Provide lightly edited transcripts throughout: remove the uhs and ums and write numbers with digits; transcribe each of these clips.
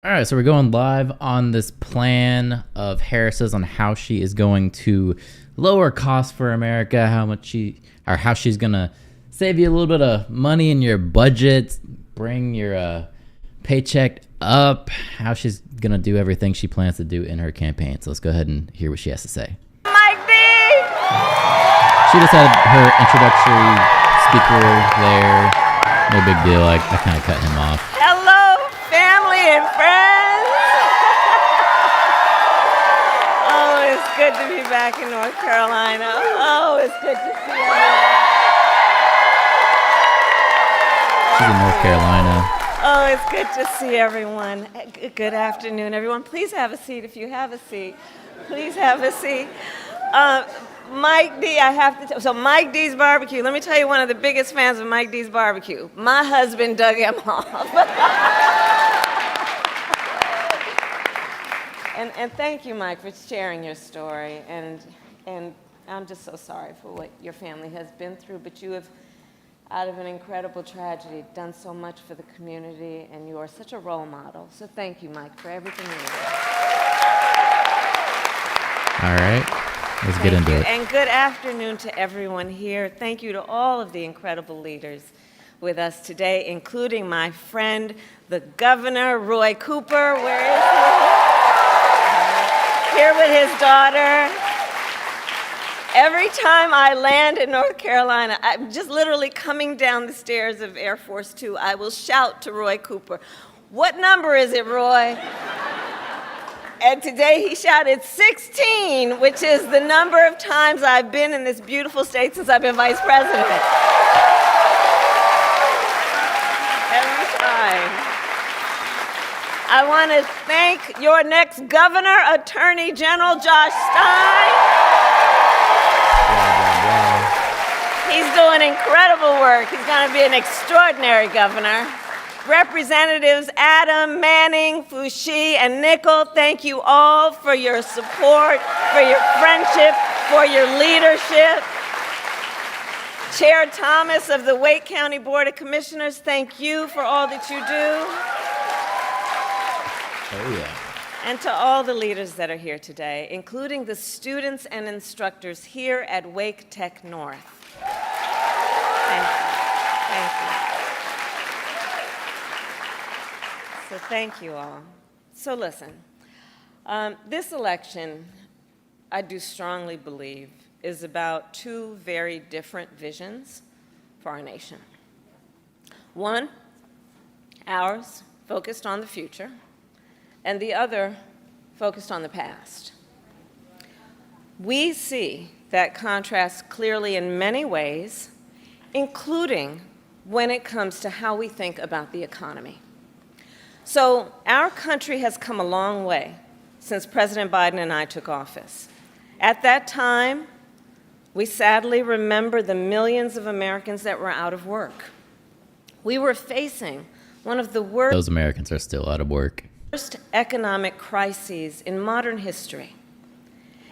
All right, so we're going live on this plan of Harris's on how she is going to lower costs for America, how she's gonna save you a little bit of money in your budget, bring your paycheck up, how she's gonna do everything she plans to do in her campaign. So let's go ahead and hear what she has to say. Mike D! She just had her introductory speaker there. No big deal. I kind of cut him off. Hello, family and friends. Oh, it's good to be back in North Carolina. Oh, it's good to see everyone. She's in North Carolina. Oh, it's good to see everyone. Good afternoon, everyone. Please have a seat if you have a seat. Please have a seat. Mike D, so Mike D's Barbecue, let me tell you one of the biggest fans of Mike D's Barbecue. My husband dug him off. And thank you, Mike, for sharing your story. And I'm just so sorry for what your family has been through, but you have, out of an incredible tragedy, done so much for the community, and you are such a role model. So thank you, Mike, for everything you do. All right. Let's get into it. And good afternoon to everyone here. Thank you to all of the incredible leaders with us today, including my friend, the Governor, Roy Cooper. Where is he? Here with his daughter. Every time I land in North Carolina, I'm just literally coming down the stairs of Air Force Two, I will shout to Roy Cooper, "What number is it, Roy?" And today he shouted 16, which is the number of times I've been in this beautiful state since I've been vice president. Every time. I want to thank your next governor, Attorney General Josh Stein. He's doing incredible work. He's going to be an extraordinary governor. Representatives Adam, Manning, Foushee, and Nickel, thank you all for your support, for your friendship, for your leadership. Chair Thomas of the Wake County Board of Commissioners, thank you for all that you do. Oh, yeah. And to all the leaders that are here today, including the students and instructors here at Wake Tech North. Thank you. Thank you. So thank you all. So listen, this election, I do strongly believe, is about two very different visions for our nation. One, ours, focused on the future, and the other, focused on the past. We see that contrast clearly in many ways, including when it comes to how we think about the economy. So our country has come a long way since President Biden and I took office. At that time, we sadly remember the millions of Americans that were out of work. We were facing one of the worst— Those Americans are still out of work. —worst economic crises in modern history.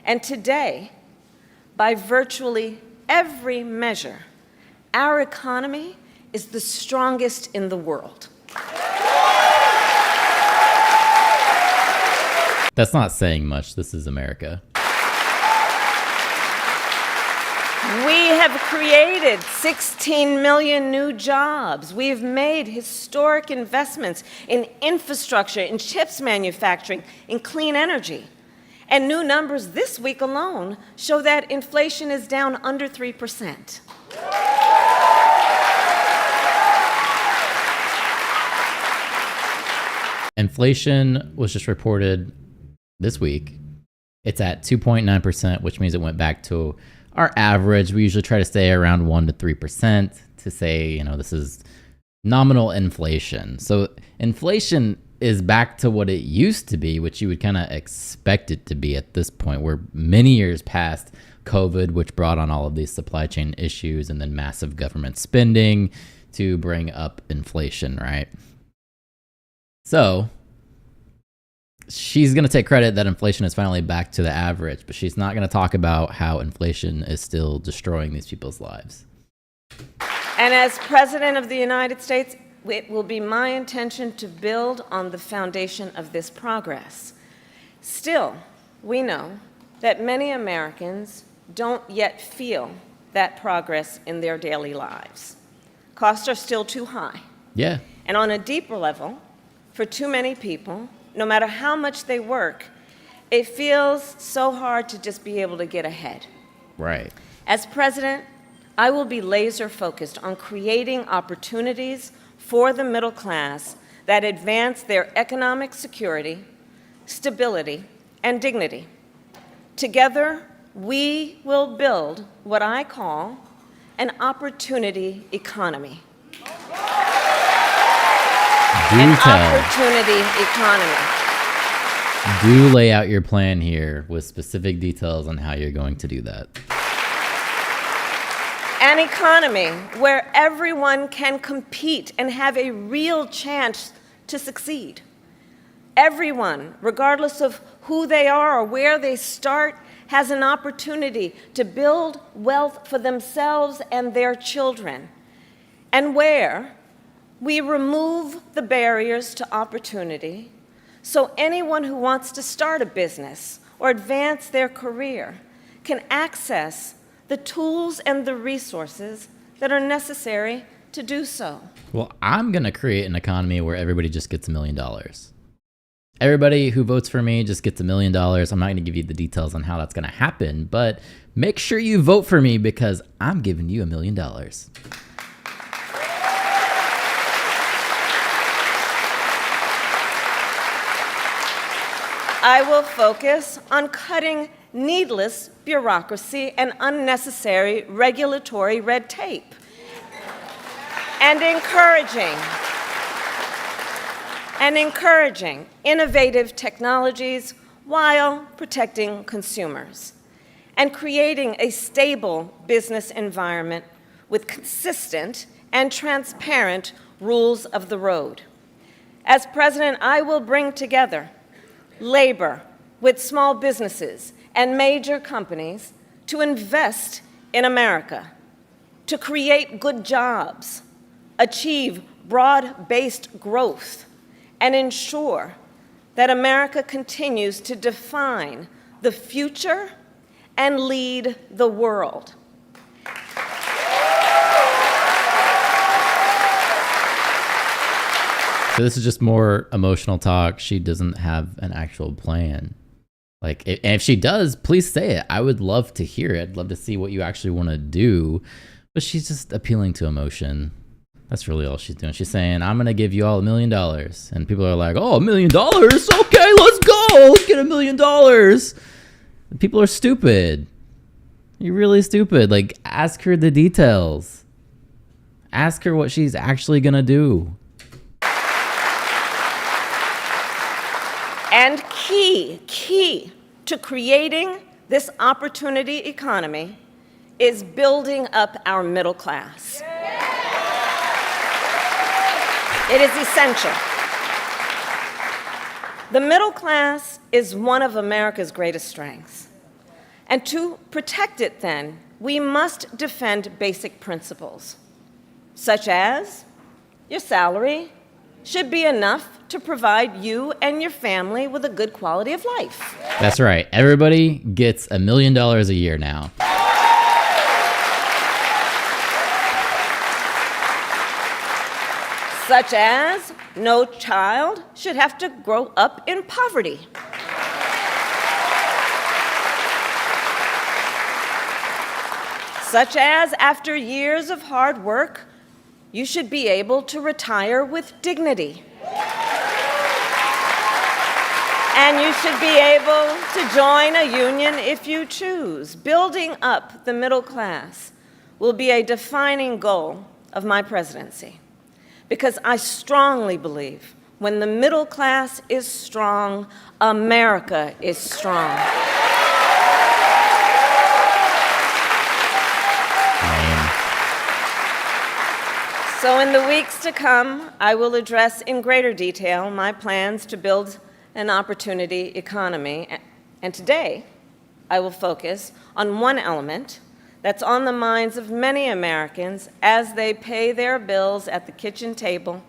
And today, by virtually every measure, our economy is the strongest in the world. That's not saying much. This is America. We have created 16 million new jobs. We've made historic investments in infrastructure, in chips manufacturing, in clean energy. And new numbers this week alone show that inflation is down under 3%. Inflation was just reported this week. It's at 2.9%, which means it went back to our average. We usually try to stay around 1 to 3% to say, this is nominal inflation. So inflation is back to what it used to be, which you would kind of expect it to be at this point. We're many years past COVID, which brought on all of these supply chain issues and then massive government spending to bring up inflation, right? So she's going to take credit that inflation is finally back to the average, but she's not going to talk about how inflation is still destroying these people's lives. And as President of the United States, it will be my intention to build on the foundation of this progress. Still, we know that many Americans don't yet feel that progress in their daily lives. Costs are still too high. Yeah. And on a deeper level, for too many people, no matter how much they work, it feels so hard to just be able to get ahead. Right. As president, I will be laser focused on creating opportunities for the middle class that advance their economic security, stability, and dignity. Together, we will build what I call an opportunity economy. An opportunity economy. Do lay out your plan here with specific details on how you're going to do that. An economy where everyone can compete and have a real chance to succeed. Everyone, regardless of who they are or where they start, has an opportunity to build wealth for themselves and their children. And where we remove the barriers to opportunity so anyone who wants to start a business or advance their career can access the tools and the resources that are necessary to do so. Well, I'm going to create an economy where everybody just gets $1 million. Everybody who votes for me just gets $1 million. I'm not going to give you the details on how that's going to happen, but make sure you vote for me because I'm giving you $1 million. I will focus on cutting needless bureaucracy and unnecessary regulatory red tape and encouraging innovative technologies while protecting consumers and creating a stable business environment with consistent and transparent rules of the road. As president, I will bring together labor with small businesses and major companies to invest in America, to create good jobs, achieve broad-based growth, and ensure that America continues to define the future and lead the world. So this is just more emotional talk. She doesn't have an actual plan. Like, and if she does, please say it. I would love to hear it. I'd love to see what you actually want to do. But she's just appealing to emotion. That's really all she's doing. She's saying, I'm going to give you all $1 million. And people are like, oh, $1 million? Okay, let's go. Let's get $1 million. People are stupid. You're really stupid. Like, ask her the details. Ask her what she's actually going to do. And key to creating this opportunity economy is building up our middle class. It is essential. The middle class is one of America's greatest strengths. And to protect it, then, we must defend basic principles, such as your salary should be enough to provide you and your family with a good quality of life. That's right. Everybody gets $1 million a year now. Such as no child should have to grow up in poverty. Such as after years of hard work, you should be able to retire with dignity. And you should be able to join a union if you choose. Building up the middle class will be a defining goal of my presidency, because I strongly believe when the middle class is strong, America is strong. So in the weeks to come, I will address in greater detail my plans to build an opportunity economy. And today, I will focus on one element that's on the minds of many Americans as they pay their bills at the kitchen table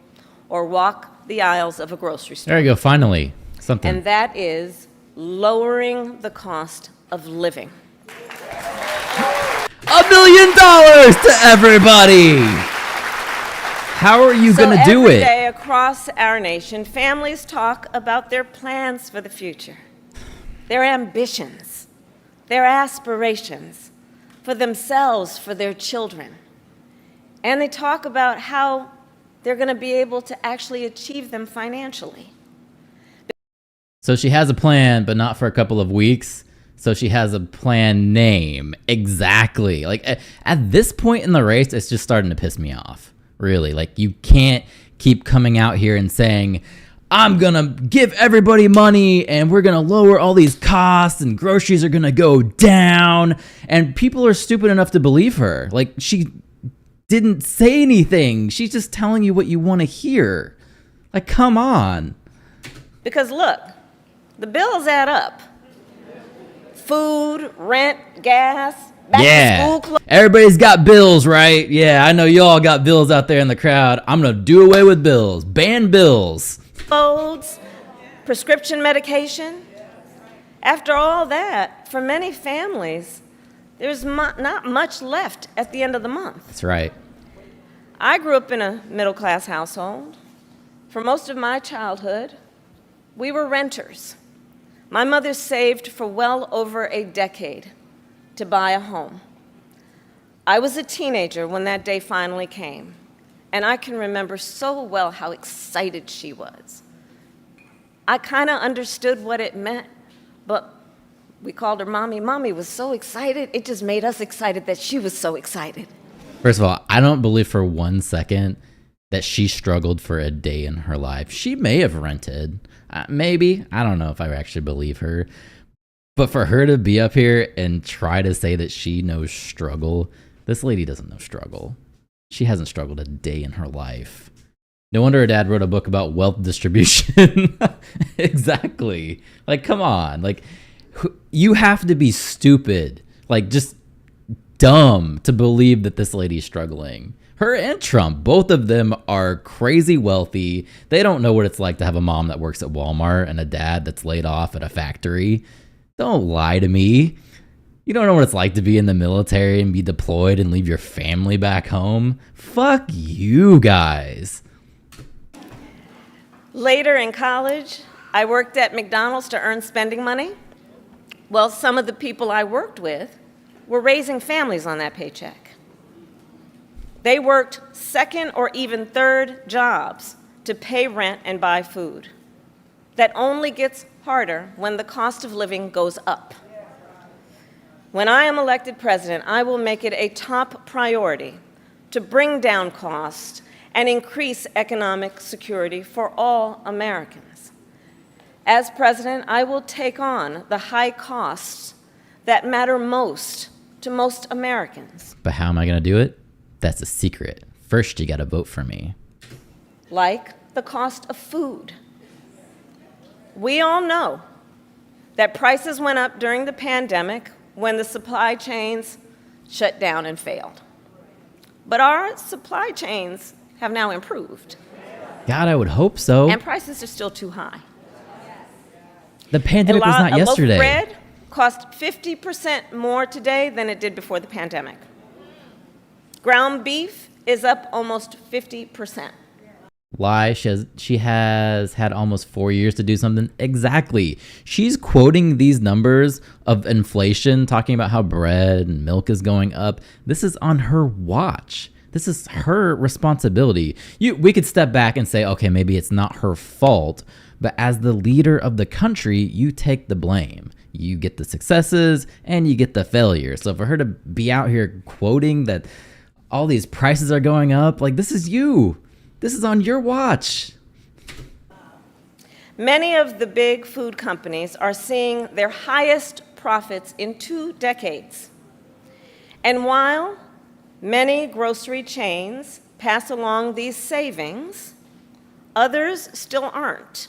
or walk the aisles of a grocery store. There you go. Finally, something. And that is lowering the cost of living. $1 million to everybody. How are you going to do Every it? day across our nation, families talk about their plans for the future, their ambitions, their aspirations for themselves, for their children. And they talk about how they're going to be able to actually achieve them financially. So she has a plan, but not for a couple of weeks. So she has a plan name. Exactly. Like at this point in the race, it's just starting to piss me off. Really. Like you can't keep coming out here and saying, I'm going to give everybody money and we're going to lower all these costs and groceries are going to go down. And people are stupid enough to believe her. Like she didn't say anything. She's just telling you what you want to hear. Like, come on. Because look, the bills add up. Food, rent, gas, back to school clothes. Everybody's got bills, right? Yeah, I know y'all got bills out there in the crowd. I'm going to do away with bills. Ban bills. Clothes, prescription medication. After all that, for many families, there's not much left at the end of the month. That's right. I grew up in a middle-class household. For most of my childhood, we were renters. My mother saved for well over a decade to buy a home. I was a teenager when that day finally came, and I can remember so well how excited she was. I kind of understood what it meant, but we called her Mommy. Mommy was so excited, it just made us excited that she was so excited. First of all, I don't believe for 1 second that she struggled for a day in her life. She may have rented. Maybe. I don't know if I actually believe her. But for her to be up here and try to say that she knows struggle, this lady doesn't know struggle. She hasn't struggled a day in her life. No wonder her dad wrote a book about wealth distribution. Exactly. Like, come on. Like, you have to be stupid. Like, just dumb to believe that this lady's struggling. Her and Trump, both of them are crazy wealthy. They don't know what it's like to have a mom that works at Walmart and a dad that's laid off at a factory. Don't lie to me. You don't know what it's like to be in the military and be deployed and leave your family back home. Fuck you guys. Later in college, I worked at McDonald's to earn spending money. Well, some of the people I worked with were raising families on that paycheck. They worked second or even third jobs to pay rent and buy food. That only gets harder when the cost of living goes up. When I am elected president, I will make it a top priority to bring down costs and increase economic security for all Americans. As president, I will take on the high costs that matter most to most Americans. But how am I going to do it? That's a secret. First, you got to vote for me. Like the cost of food. We all know that prices went up during the pandemic when the supply chains shut down and failed. But our supply chains have now improved. God, I would hope so. And prices are still too high. The pandemic was not yesterday. A loaf of bread costs 50% more today than it did before the pandemic. Ground beef is up almost 50%. Lie. She has had almost 4 years to do something. Exactly. She's quoting these numbers of inflation, talking about how bread and milk is going up. This is on her watch. This is her responsibility. We could step back and say, okay, maybe it's not her fault, but as the leader of the country, you take the blame. You get the successes and you get the failures. So for her to be out here quoting that all these prices are going up, like, this is you. This is on your watch. Many of the big food companies are seeing their highest profits in 2 decades. And while many grocery chains pass along these savings, others still aren't.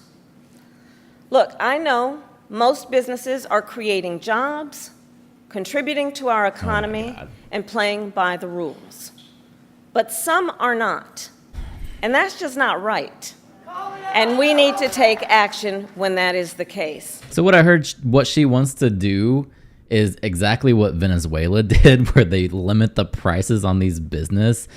Look, I know most businesses are creating jobs, contributing to our economy, and playing by the rules. But some are not. And that's just not right. And we need to take action when that is the case. So what I heard, what she wants to do is exactly what Venezuela did, where they limit the prices on these business.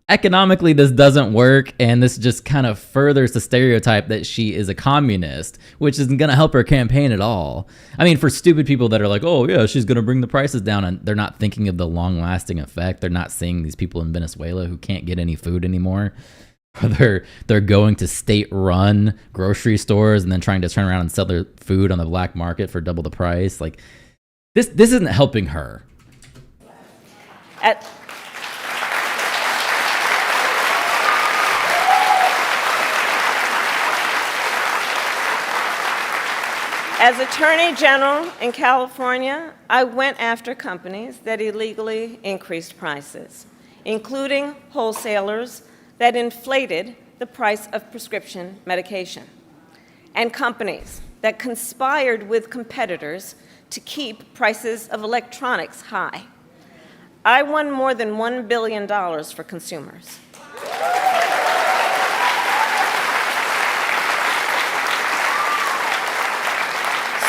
Economically, this doesn't work, and this just kind of furthers the stereotype that she is a communist, which isn't going to help her campaign at all. I mean, for stupid people that are like, oh, yeah, she's going to bring the prices down, and they're not thinking of the long-lasting effect. They're not seeing these people in Venezuela who can't get any food anymore. They're going to state-run grocery stores and then trying to turn around and sell their food on the black market for double the price. Like, this isn't helping her. As Attorney General in California, I went after companies that illegally increased prices, including wholesalers that inflated the price of prescription medication, and companies that conspired with competitors to keep prices of electronics high. I won more than $1 billion for consumers.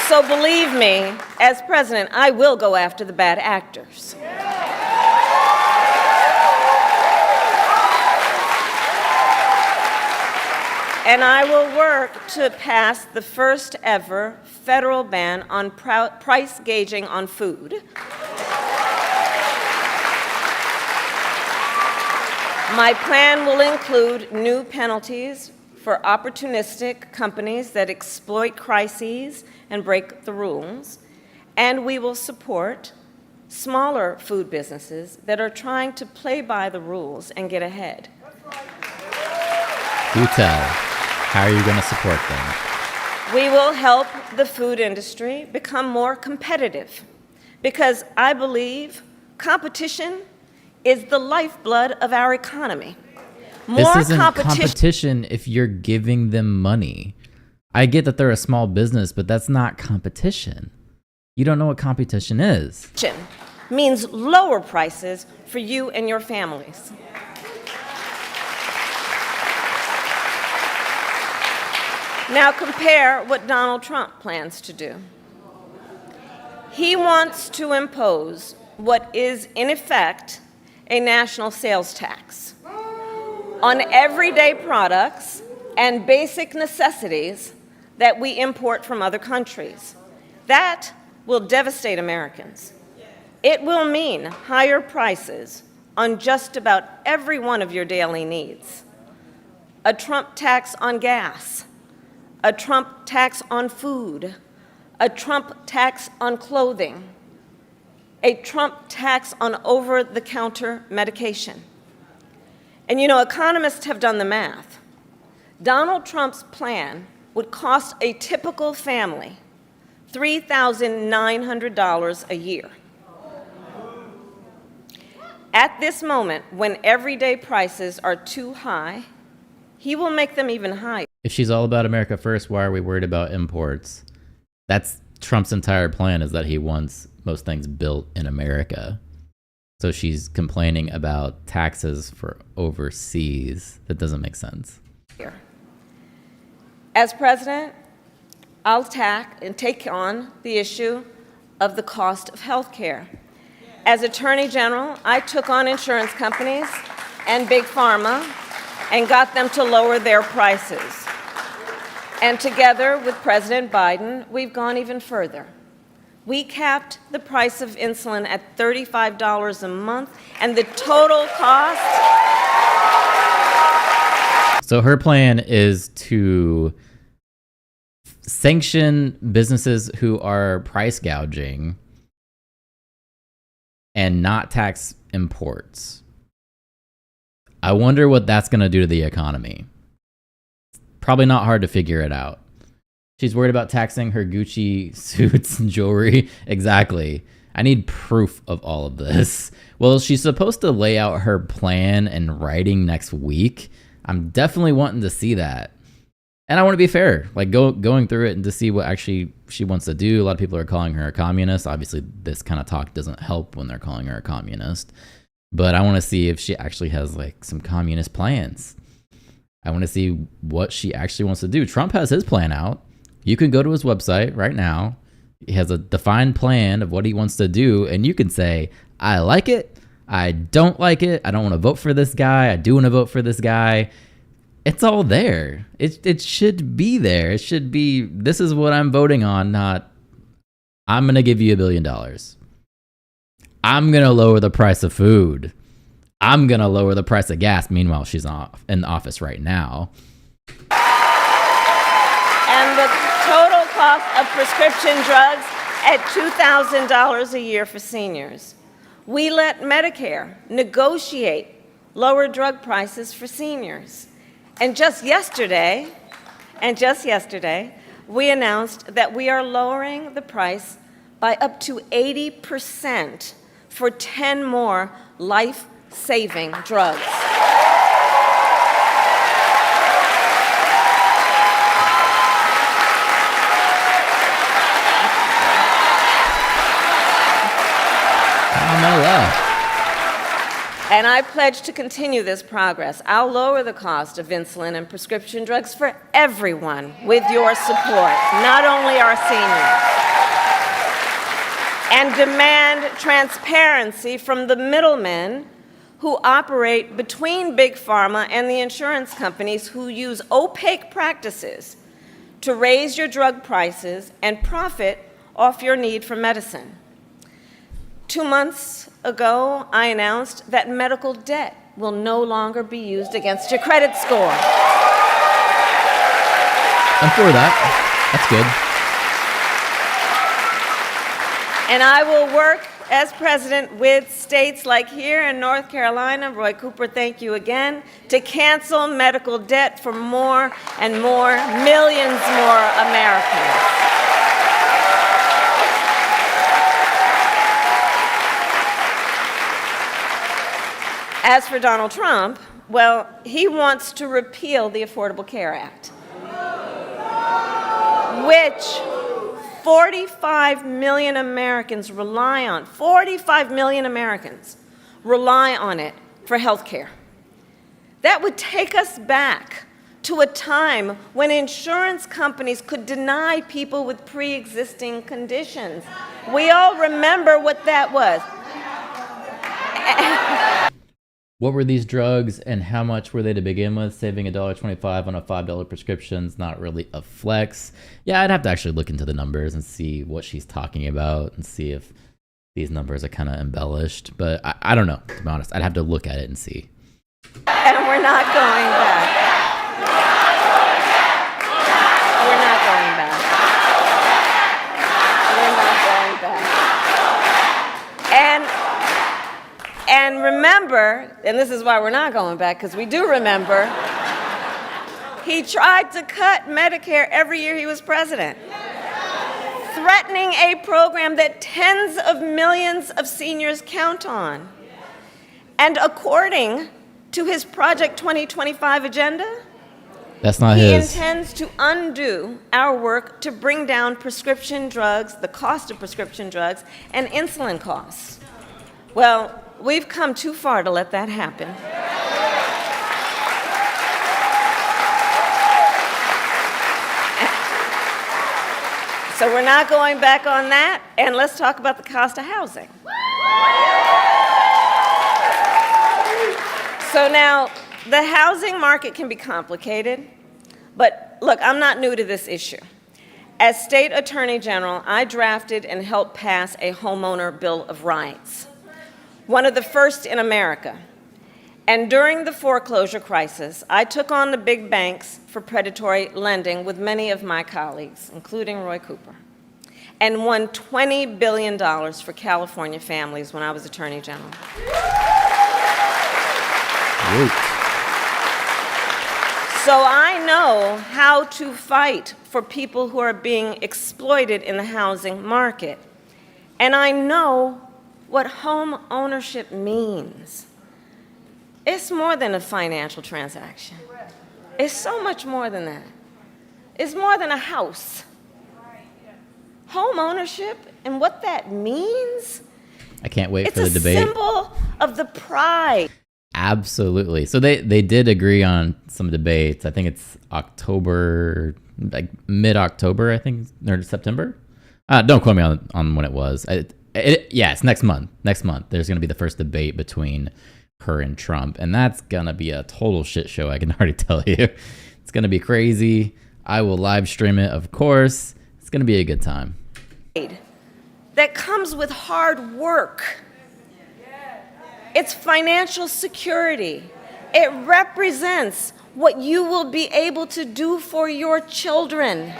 So believe me, as president, I will go after the bad actors. And I will work to pass the first ever federal ban on price gauging on food. My plan will include new penalties for opportunistic companies that exploit crises and break the rules, and we will support smaller food businesses that are trying to play by the rules and get ahead. Do tell. How are you going to support them? We will help the food industry become more competitive, because I believe competition is the lifeblood of our economy. This isn't competition if you're giving them money. I get that they're a small business, but that's not competition. You don't know what competition is. Means lower prices for you and your families. Now compare what Donald Trump plans to do. He wants to impose what is, in effect, a national sales tax on everyday products and basic necessities that we import from other countries. That will devastate Americans. It will mean higher prices on just about every one of your daily needs. A Trump tax on gas, a Trump tax on food, a Trump tax on clothing, a Trump tax on over-the-counter medication. And you know, economists have done the math. Donald Trump's plan would cost a typical family $3,900 a year. At this moment, when everyday prices are too high, he will make them even higher. If she's all about America first, why are we worried about imports? That's Trump's entire plan, is that he wants most things built in America. So she's complaining about taxes for overseas. That doesn't make sense. As president, I'll take on the issue of the cost of health care. As Attorney General, I took on insurance companies and Big Pharma and got them to lower their prices. And together with President Biden, we've gone even further. We capped the price of insulin at $35 a month, and the total cost... So her plan is to sanction businesses who are price gouging and not tax imports. I wonder what that's going to do to the economy. Probably not hard to figure it out. She's worried about taxing her Gucci suits and jewelry. Exactly. I need proof of all of this. Well, she's supposed to lay out her plan in writing next week. I'm definitely wanting to see that. And I want to be fair, like going through it and to see what actually she wants to do. A lot of people are calling her a communist. Obviously, this kind of talk doesn't help when they're calling her a communist. But I want to see if she actually has like some communist plans. I want to see what she actually wants to do. Trump has his plan out. You can go to his website right now. He has a defined plan of what he wants to do, and you can say, I like it, I don't like it, I don't want to vote for this guy, I do want to vote for this guy. It's all there. It should be there. It should be, this is what I'm voting on, not I'm going to give you $1 billion. I'm going to lower the price of food. I'm going to lower the price of gas. Meanwhile, she's in the office right now. And the total cost of prescription drugs at $2,000 a year for seniors. We let Medicare negotiate lower drug prices for seniors. And just yesterday, we announced that we are lowering the price by up to 80% for 10 more life-saving drugs. Kamala. And I pledge to continue this progress. I'll lower the cost of insulin and prescription drugs for everyone with your support, not only our seniors. And demand transparency from the middlemen who operate between Big Pharma and the insurance companies who use opaque practices to raise your drug prices and profit off your need for medicine. 2 months ago, I announced that medical debt will no longer be used against your credit score. I'm for that. That's good. And I will work as president with states like here in North Carolina, Roy Cooper, thank you again, to cancel medical debt for more and more, millions more Americans. As for Donald Trump, well, he wants to repeal the Affordable Care Act, which 45 million Americans rely on. 45 million Americans rely on it for health care. That would take us back to a time when insurance companies could deny people with pre-existing conditions. We all remember what that was. What were these drugs and how much were they to begin with? Saving $1.25 on a $5 prescription is not really a flex. Yeah, I'd have to actually look into the numbers and see what she's talking about and see if these numbers are kind of embellished. But I don't know, to be honest. I'd have to look at it and see. And we're not going back. We're not going back. We're not going back. And remember, and this is why we're not going back, because we do remember, he tried to cut Medicare every year he was president, threatening a program that tens of millions of seniors count on. And according to his Project 2025 agenda, that's not he his. intends to undo our work to bring down prescription drugs, the cost of prescription drugs, and insulin costs. Well, we've come too far to let that happen. So we're not going back on that, and let's talk about the cost of housing. So now, the housing market can be complicated, but look, I'm not new to this issue. As State Attorney General, I drafted and helped pass a homeowner Bill of Rights, one of the first in America. And during the foreclosure crisis, I took on the big banks for predatory lending with many of my colleagues, including Roy Cooper, and won $20 billion for California families when I was Attorney General. So I know how to fight for people who are being exploited in the housing market. And I know what home ownership means. It's more than a financial transaction. It's so much more than that. It's more than a house. Home ownership and what that means. I can't wait for the debate. It's a symbol of the pride. Absolutely. So they did agree on some debates. I think it's October, like mid-October, I think, or September. Don't quote me on when it was. Yeah, it's next month. Next month, there's going to be the first debate between her and Trump, and that's going to be a total shit show, I can already tell you. It's going to be crazy. I will live stream it, of course. It's going to be a good time. That comes with hard work. It's financial security. It represents what you will be able to do for your children.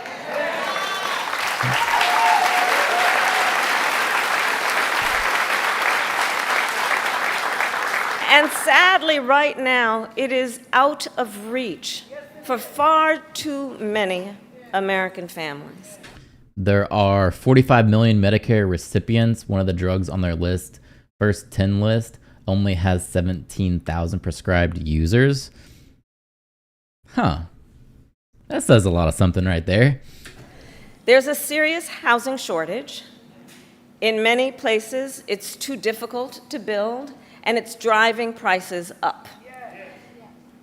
And sadly, right now, it is out of reach for far too many American families. There are 45 million Medicare recipients. One of the drugs on their list, first 10 list, only has 17,000 prescribed users. Huh. That says a lot of something right there. There's a serious housing shortage. In many places, it's too difficult to build, and it's driving prices up.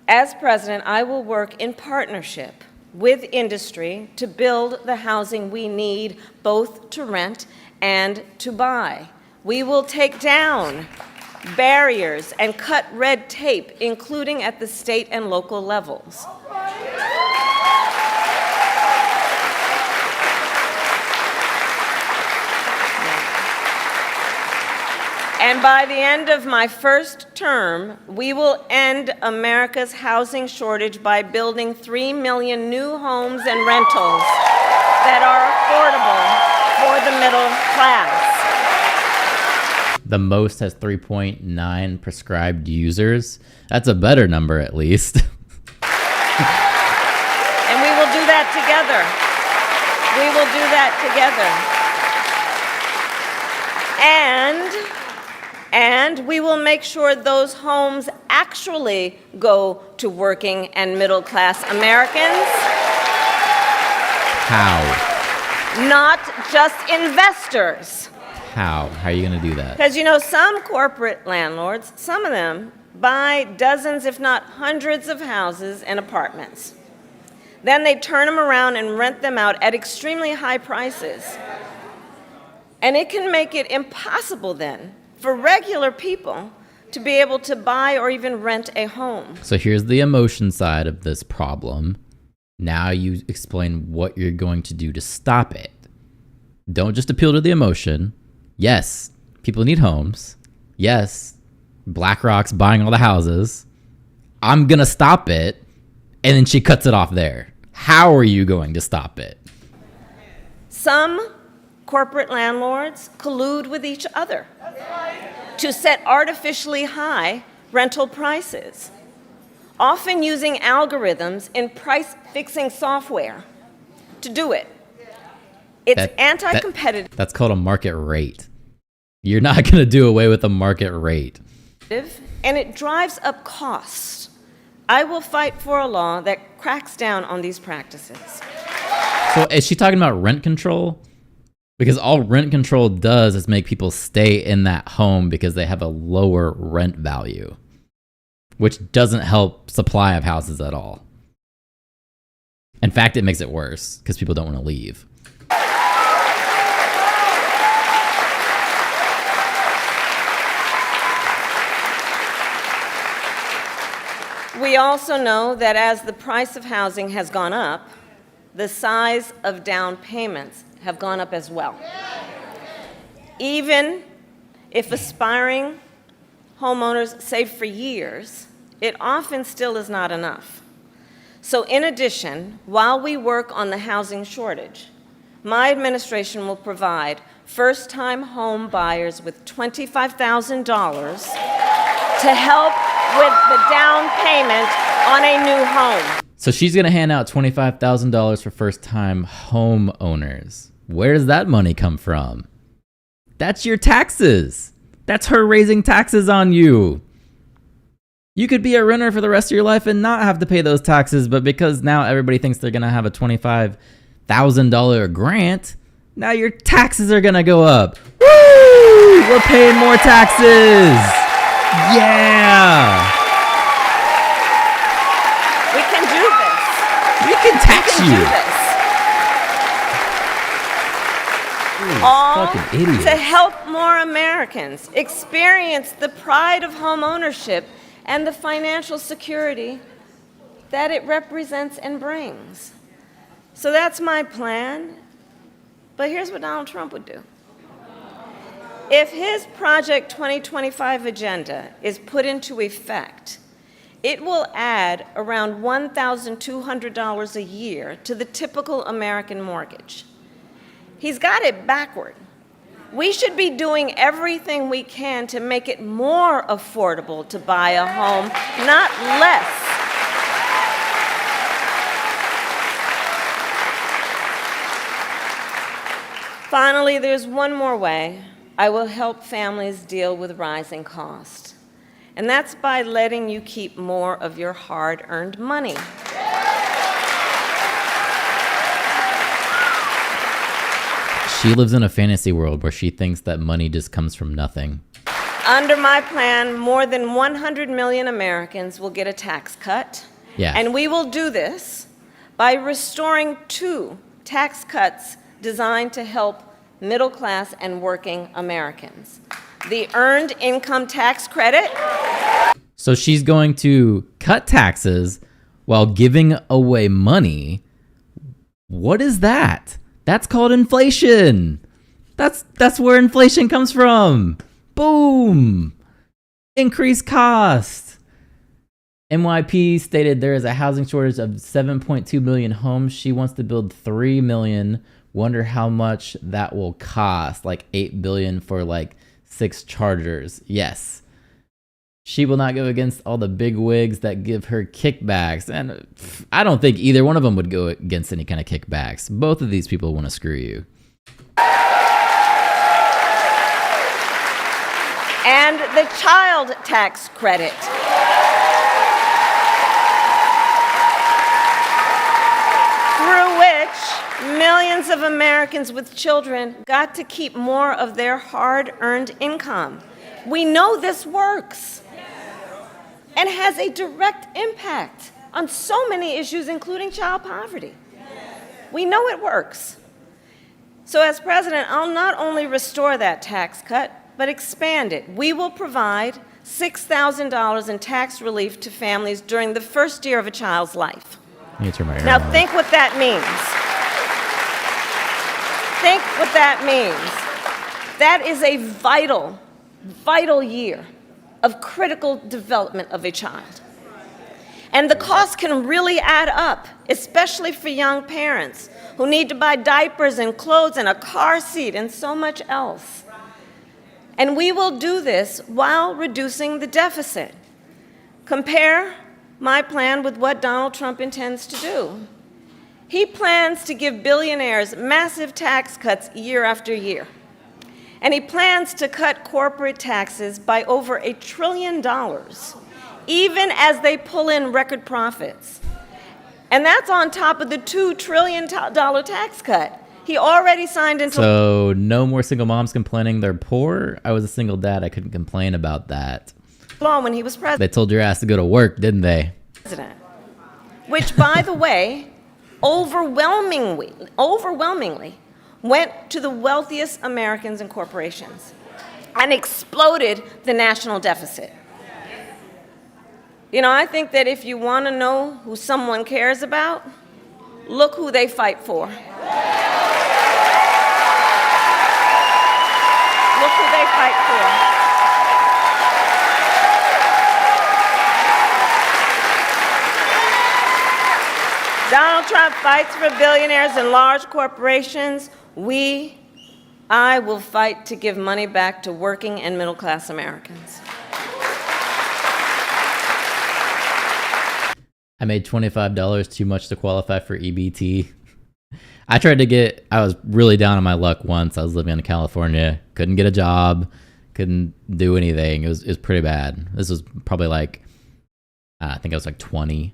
As president, I will work in partnership with industry to build the housing we need, both to rent and to buy. We will take down barriers and cut red tape, including at the state and local levels. And by the end of my first term, we will end America's housing shortage by building 3 million new homes and rentals that are affordable for the middle class. The most has 3.9 prescribed users. That's a better number, at least. And we will do that together. We will do that together. And we will make sure those homes actually go to working and middle class Americans. How? Not just investors. How are you going to do that? Because, some corporate landlords, some of them, buy dozens, if not hundreds of houses and apartments. Then they turn them around and rent them out at extremely high prices. And it can make it impossible then for regular people to be able to buy or even rent a home. So here's the emotion side of this problem. Now you explain what you're going to do to stop it. Don't just appeal to the emotion. Yes, people need homes. Yes, BlackRock's buying all the houses. I'm going to stop it. And then she cuts it off there. How are you going to stop it? Some corporate landlords collude with each other to set artificially high rental prices, often using algorithms in price-fixing software to do it. It's anti-competitive. That's called a market rate. You're not going to do away with a market rate. And it drives up costs. I will fight for a law that cracks down on these practices. So is she talking about rent control? Because all rent control does is make people stay in that home because they have a lower rent value, which doesn't help supply of houses at all. In fact, it makes it worse because people don't want to leave. We also know that as the price of housing has gone up, the size of down payments have gone up as well. Even if aspiring homeowners save for years, it often still is not enough. So in addition, while we work on the housing shortage, my administration will provide first-time home buyers with $25,000 to help with the down payment on a new home. So she's going to hand out $25,000 for first-time homeowners. Where does that money come from? That's your taxes. That's her raising taxes on you. You could be a renter for the rest of your life and not have to pay those taxes, but because now everybody thinks they're going to have a $25,000 grant, now your taxes are going to go up. Woo! We're paying more taxes. Yeah. can do this. We can tax We you. can do this. All fucking idiot. to help more Americans experience the pride of home ownership and the financial security that it represents and brings. So that's my plan. But here's what Donald Trump would do. If his Project 2025 agenda is put into effect, it will add around $1,200 a year to the typical American mortgage. He's got it backward. We should be doing everything we can to make it more affordable to buy a home, not less. Finally, there's one more way I will help families deal with rising costs, and that's by letting you keep more of your hard-earned money. She lives in a fantasy world where she thinks that money just comes from nothing. Under my plan, more than 100 million Americans will get a tax cut. Yeah. And we will do this by restoring 2 tax cuts designed to help middle-class and working Americans. The Earned Income Tax Credit. So she's going to cut taxes while giving away money. What is that? That's called inflation. That's where inflation comes from. Boom. Increased cost. NYP stated there is a housing shortage of 7.2 million homes. She wants to build 3 million. Wonder how much that will cost. Like 8 billion for like 6 chargers. Yes. She will not go against all the big wigs that give her kickbacks. And I don't think either one of them would go against any kind of kickbacks. Both of these people want to screw you. And the child tax credit. Through which millions of Americans with children got to keep more of their hard-earned income. We know this works and has a direct impact on so many issues, including child poverty. We know it works. So as president, I'll not only restore that tax cut, but expand it. We will provide $6,000 in tax relief to families during the first year of a child's life. Now think what that means. Think what that means. That is a vital, vital year of critical development of a child. And the cost can really add up, especially for young parents who need to buy diapers and clothes and a car seat and so much else. And we will do this while reducing the deficit. Compare my plan with what Donald Trump intends to do. He plans to give billionaires massive tax cuts year after year. And he plans to cut corporate taxes by over $1 trillion, even as they pull in record profits. And that's on top of the $2 trillion tax cut. He already signed into... So no more single moms complaining they're poor? I was a single dad. I couldn't complain about that. ...law when he was president. They told your ass to go to work, didn't they? Which, by the way, overwhelmingly went to the wealthiest Americans and corporations and exploded the national deficit. You know, I think that if you want to know who someone cares about, look who they fight for. Look who they fight for. Donald Trump fights for billionaires and large corporations. I will fight to give money back to working and middle-class Americans. I made $25 too much to qualify for EBT. I was really down on my luck once. I was living in California, couldn't get a job, couldn't do anything. It was pretty bad. This was probably I think I was 20.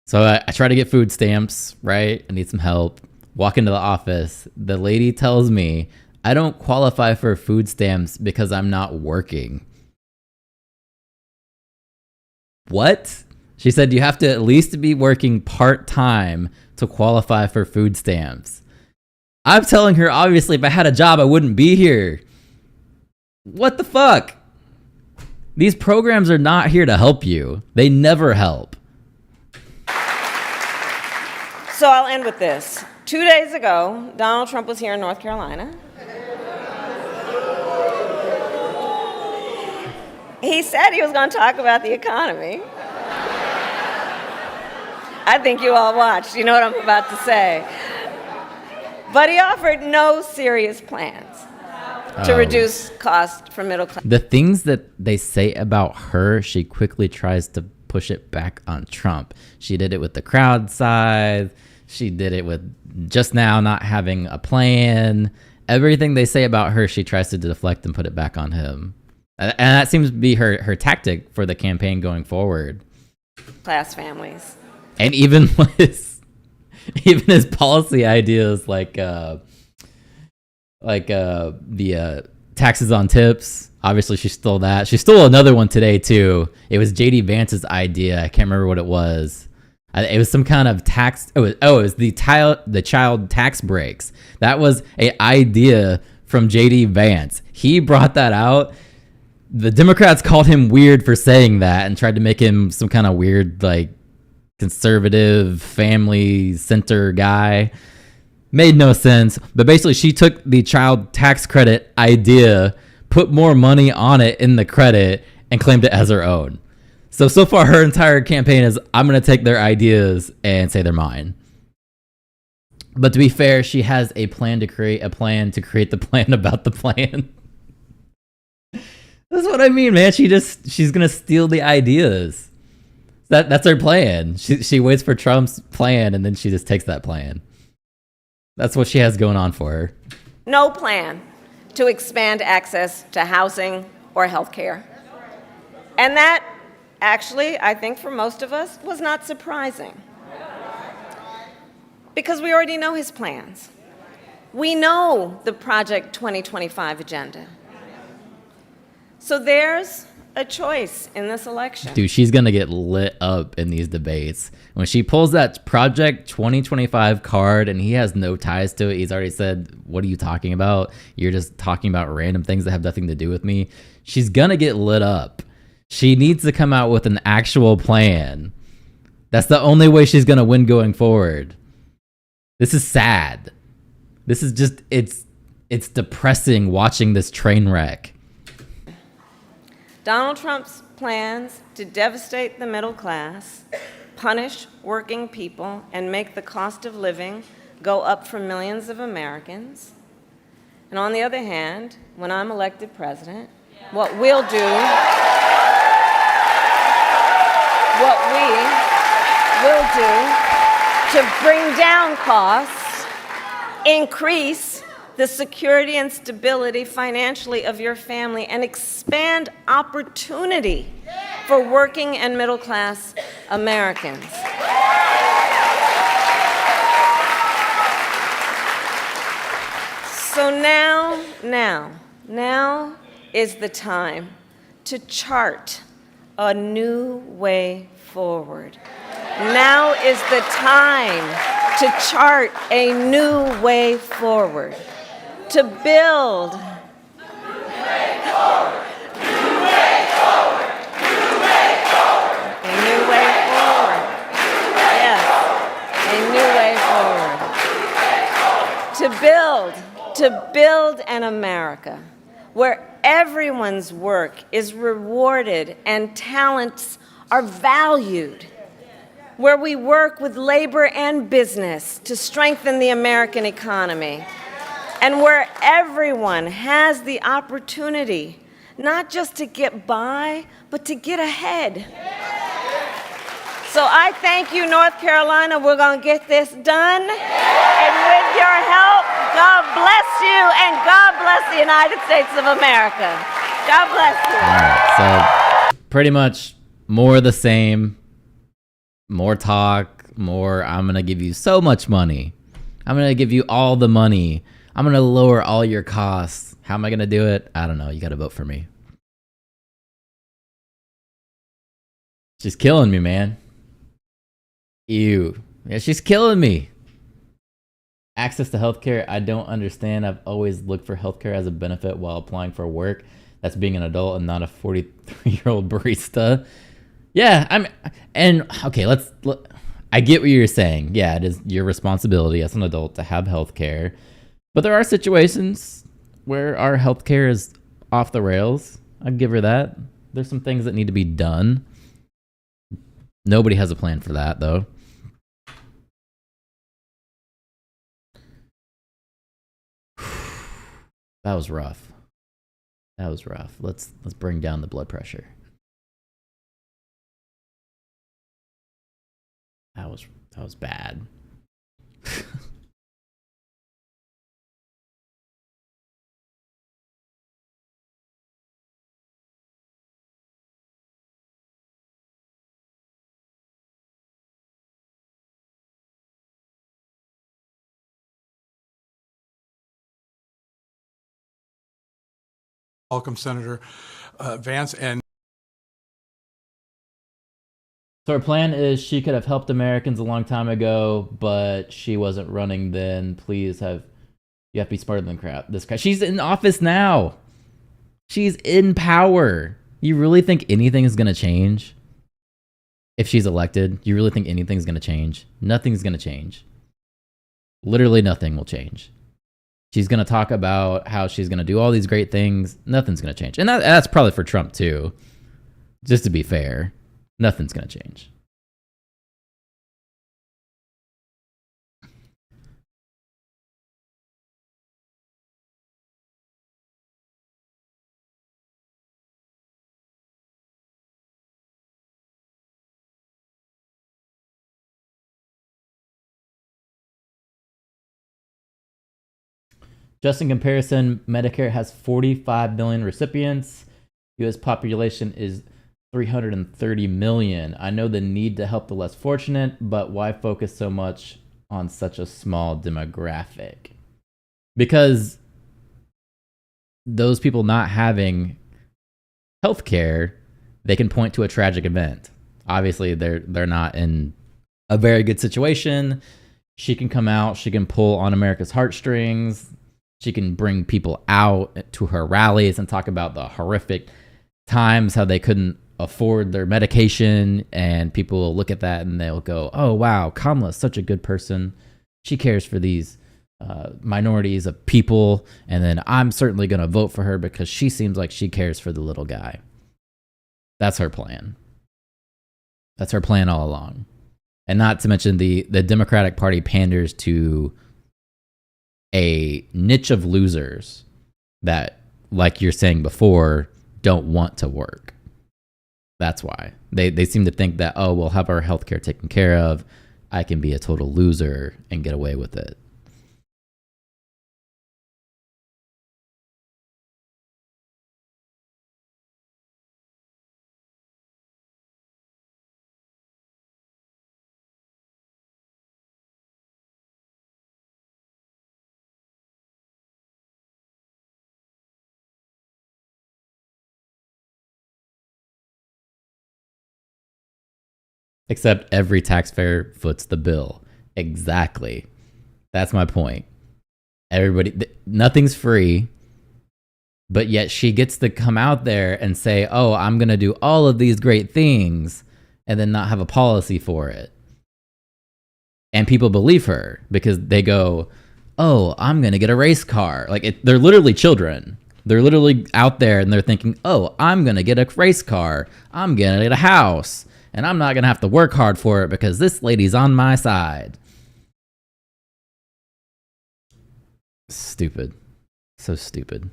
So I tried to get food stamps, right? I need some help. Walk into the office. The lady tells me I don't qualify for food stamps because I'm not working. What? She said you have to at least be working part-time to qualify for food stamps. I'm telling her, obviously, if I had a job, I wouldn't be here. What the fuck? These programs are not here to help you. They never help. So I'll end with this. 2 days ago, Donald Trump was here in North Carolina. He said he was going to talk about the economy. I think you all watched. You know what I'm about to say. But he offered no serious plans to reduce cost for middle class. The things that they say about her, she quickly tries to push it back on Trump. She did it with the crowd size. She did it with just now not having a plan. Everything they say about her, she tries to deflect and put it back on him. And that seems to be her tactic for the campaign going forward. Class families. And even his policy ideas like the taxes on tips. Obviously, she stole that. She stole another one today too. It was JD Vance's idea. I can't remember what it was. It was some kind of tax. It was the child tax breaks. That was an idea from JD Vance. He brought that out. The Democrats called him weird for saying that and tried to make him some kind of weird, like, conservative family center guy. Made no sense. But basically, she took the child tax credit idea, put more money on it in the credit, and claimed it as her own. So far, her entire campaign is, I'm going to take their ideas and say they're mine. But to be fair, she has a plan to create the plan about the plan. That's what I mean, man. She's going to steal the ideas. That's her plan. She waits for Trump's plan, and then she just takes that plan. That's what she has going on for her. No plan to expand access to housing or health care. And that, actually, I think for most of us, was not surprising. Because we already know his plans. We know the Project 2025 agenda. So there's a choice in this election. Dude, she's going to get lit up in these debates. When she pulls that Project 2025 card and he has no ties to it, he's already said, what are you talking about? You're just talking about random things that have nothing to do with me. She's going to get lit up. She needs to come out with an actual plan. That's the only way she's going to win going forward. This is sad. This is just, it's depressing watching this train wreck. Donald Trump's plans to devastate the middle class, punish working people, and make the cost of living go up for millions of Americans. And on the other hand, when I'm elected president, what we will do to bring down costs, increase the security and stability financially of your family, and expand opportunity for working and middle class Americans. So now is the time to chart a new way forward. Now is the time to chart a new way forward, to build to build an America where everyone's work is rewarded and talents are valued, where we work with labor and business to strengthen the American economy, and where everyone has the opportunity not just to get by, but to get ahead. So I thank you, North Carolina. We're going to get this done. And with your help, God bless you, and God bless the United States of America. God bless you. All right, so pretty much more of the same, more talk, more I'm going to give you so much money. I'm going to give you all the money. I'm going to lower all your costs. How am I going to do it? I don't know. You got to vote for me. She's killing me, man. Ew. Yeah, she's killing me. Access to healthcare, I don't understand. I've always looked for healthcare as a benefit while applying for work. That's being an adult and not a 43-year-old barista. Yeah, okay, I get what you're saying. Yeah, it is your responsibility as an adult to have healthcare. But there are situations where our healthcare is off the rails. I'd give her that. There's some things that need to be done. Nobody has a plan for that, though. That was rough. Let's bring down the blood pressure. That was bad. Welcome, Senator Vance. And so her plan is she could have helped Americans a long time ago, but she wasn't running then. You have to be smarter than crap. This guy, she's in office now. She's in power. You really think anything is gonna change if she's elected? You really think anything's gonna change? Nothing's gonna change. Literally nothing will change. She's going to talk about how she's going to do all these great things. Nothing's going to change. And that's probably for Trump, too. Just to be fair, nothing's going to change. Just in comparison, Medicare has 45 million recipients. U.S. population is 330 million. I know the need to help the less fortunate, but why focus so much on such a small demographic? Because those people not having healthcare, they can point to a tragic event. Obviously, they're not in a very good situation. She can come out, she can pull on America's heartstrings. She can bring people out to her rallies and talk about the horrific times, how they couldn't afford their medication, and people will look at that and they'll go, oh, wow, Kamala's such a good person. She cares for these minorities of people, and then I'm certainly going to vote for her because she seems like she cares for the little guy. That's her plan. That's her plan all along. And not to mention the Democratic Party panders to a niche of losers that, like you're saying before, don't want to work. That's why. They seem to think that, oh, we'll have our healthcare taken care of. I can be a total loser and get away with it. Except every taxpayer foots the bill. Exactly. That's my point. Nothing's free, but yet she gets to come out there and say, oh, I'm going to do all of these great things, and then not have a policy for it. And people believe her because they go, oh, I'm going to get a race car. They're literally children. They're literally out there and they're thinking, oh, I'm going to get a race car. I'm going to get a house. And I'm not going to have to work hard for it because this lady's on my side. Stupid. So stupid.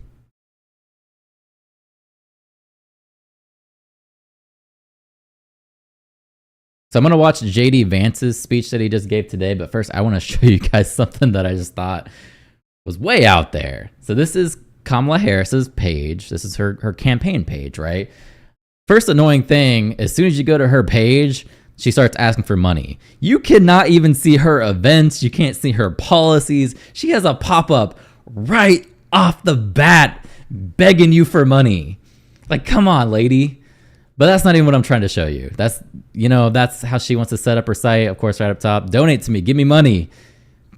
So I'm going to watch JD Vance's speech that he just gave today. But first, I want to show you guys something that I just thought was way out there. So this is Kamala Harris's page. This is her campaign page, right? First annoying thing, as soon as you go to her page, she starts asking for money. You cannot even see her events. You can't see her policies. She has a pop-up right off the bat begging you for money. Like, come on, lady. But that's not even what I'm trying to show you. That's how she wants to set up her site. Of course, right up top, donate to me, give me money.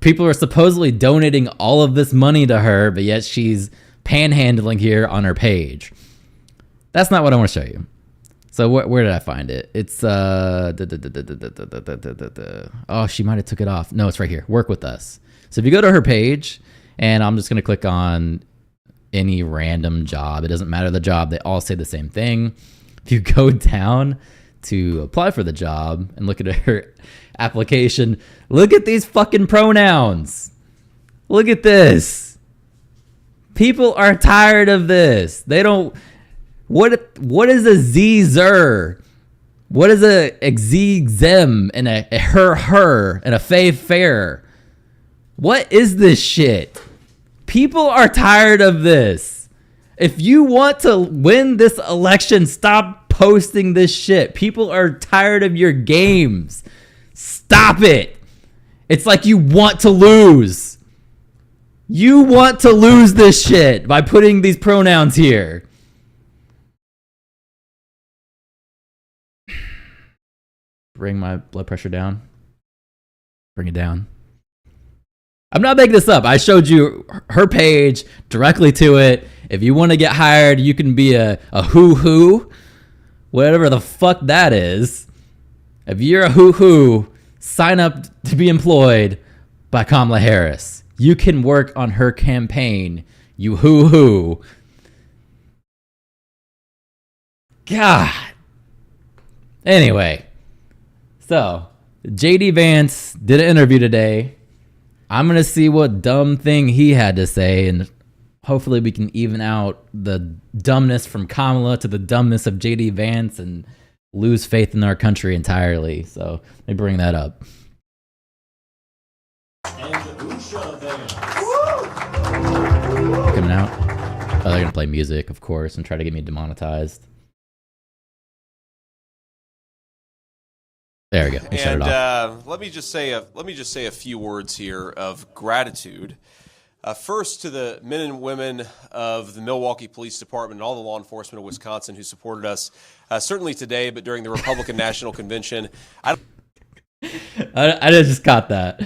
People are supposedly donating all of this money to her, but yet she's panhandling here on her page. That's not what I want to show you. So where did I find it? It's oh, she might have took it off. No, it's right here. Work with us. So if you go to her page, and I'm just going to click on any random job. It doesn't matter the job. They all say the same thing. If you go down to apply for the job and look at her application, look at these fucking pronouns. Look at this. People are tired of this. They don't... What is a Z-zer? What is a XZ-zem and a her and a fair? What is this shit? People are tired of this. If you want to win this election, stop posting this shit. People are tired of your games. Stop it. It's like you want to lose. You want to lose this shit by putting these pronouns here. Bring my blood pressure down. Bring it down. I'm not making this up. I showed you her page directly to it. If you want to get hired, you can be a hoo-hoo, whatever the fuck that is. If you're a hoo-hoo, sign up to be employed by Kamala Harris. You can work on her campaign, you hoo-hoo. God. Anyway, so JD Vance did an interview today. I'm going to see what dumb thing he had to say, and hopefully we can even out the dumbness from Kamala to the dumbness of JD Vance and lose faith in our country entirely. So let me bring that up. And coming out. Oh, they're going to play music, of course, and try to get me demonetized. There we go. And let me just say a few words here of gratitude. First, to the men and women of the Milwaukee Police Department and all the law enforcement of Wisconsin who supported us, certainly today, but during the Republican National Convention. I just caught that.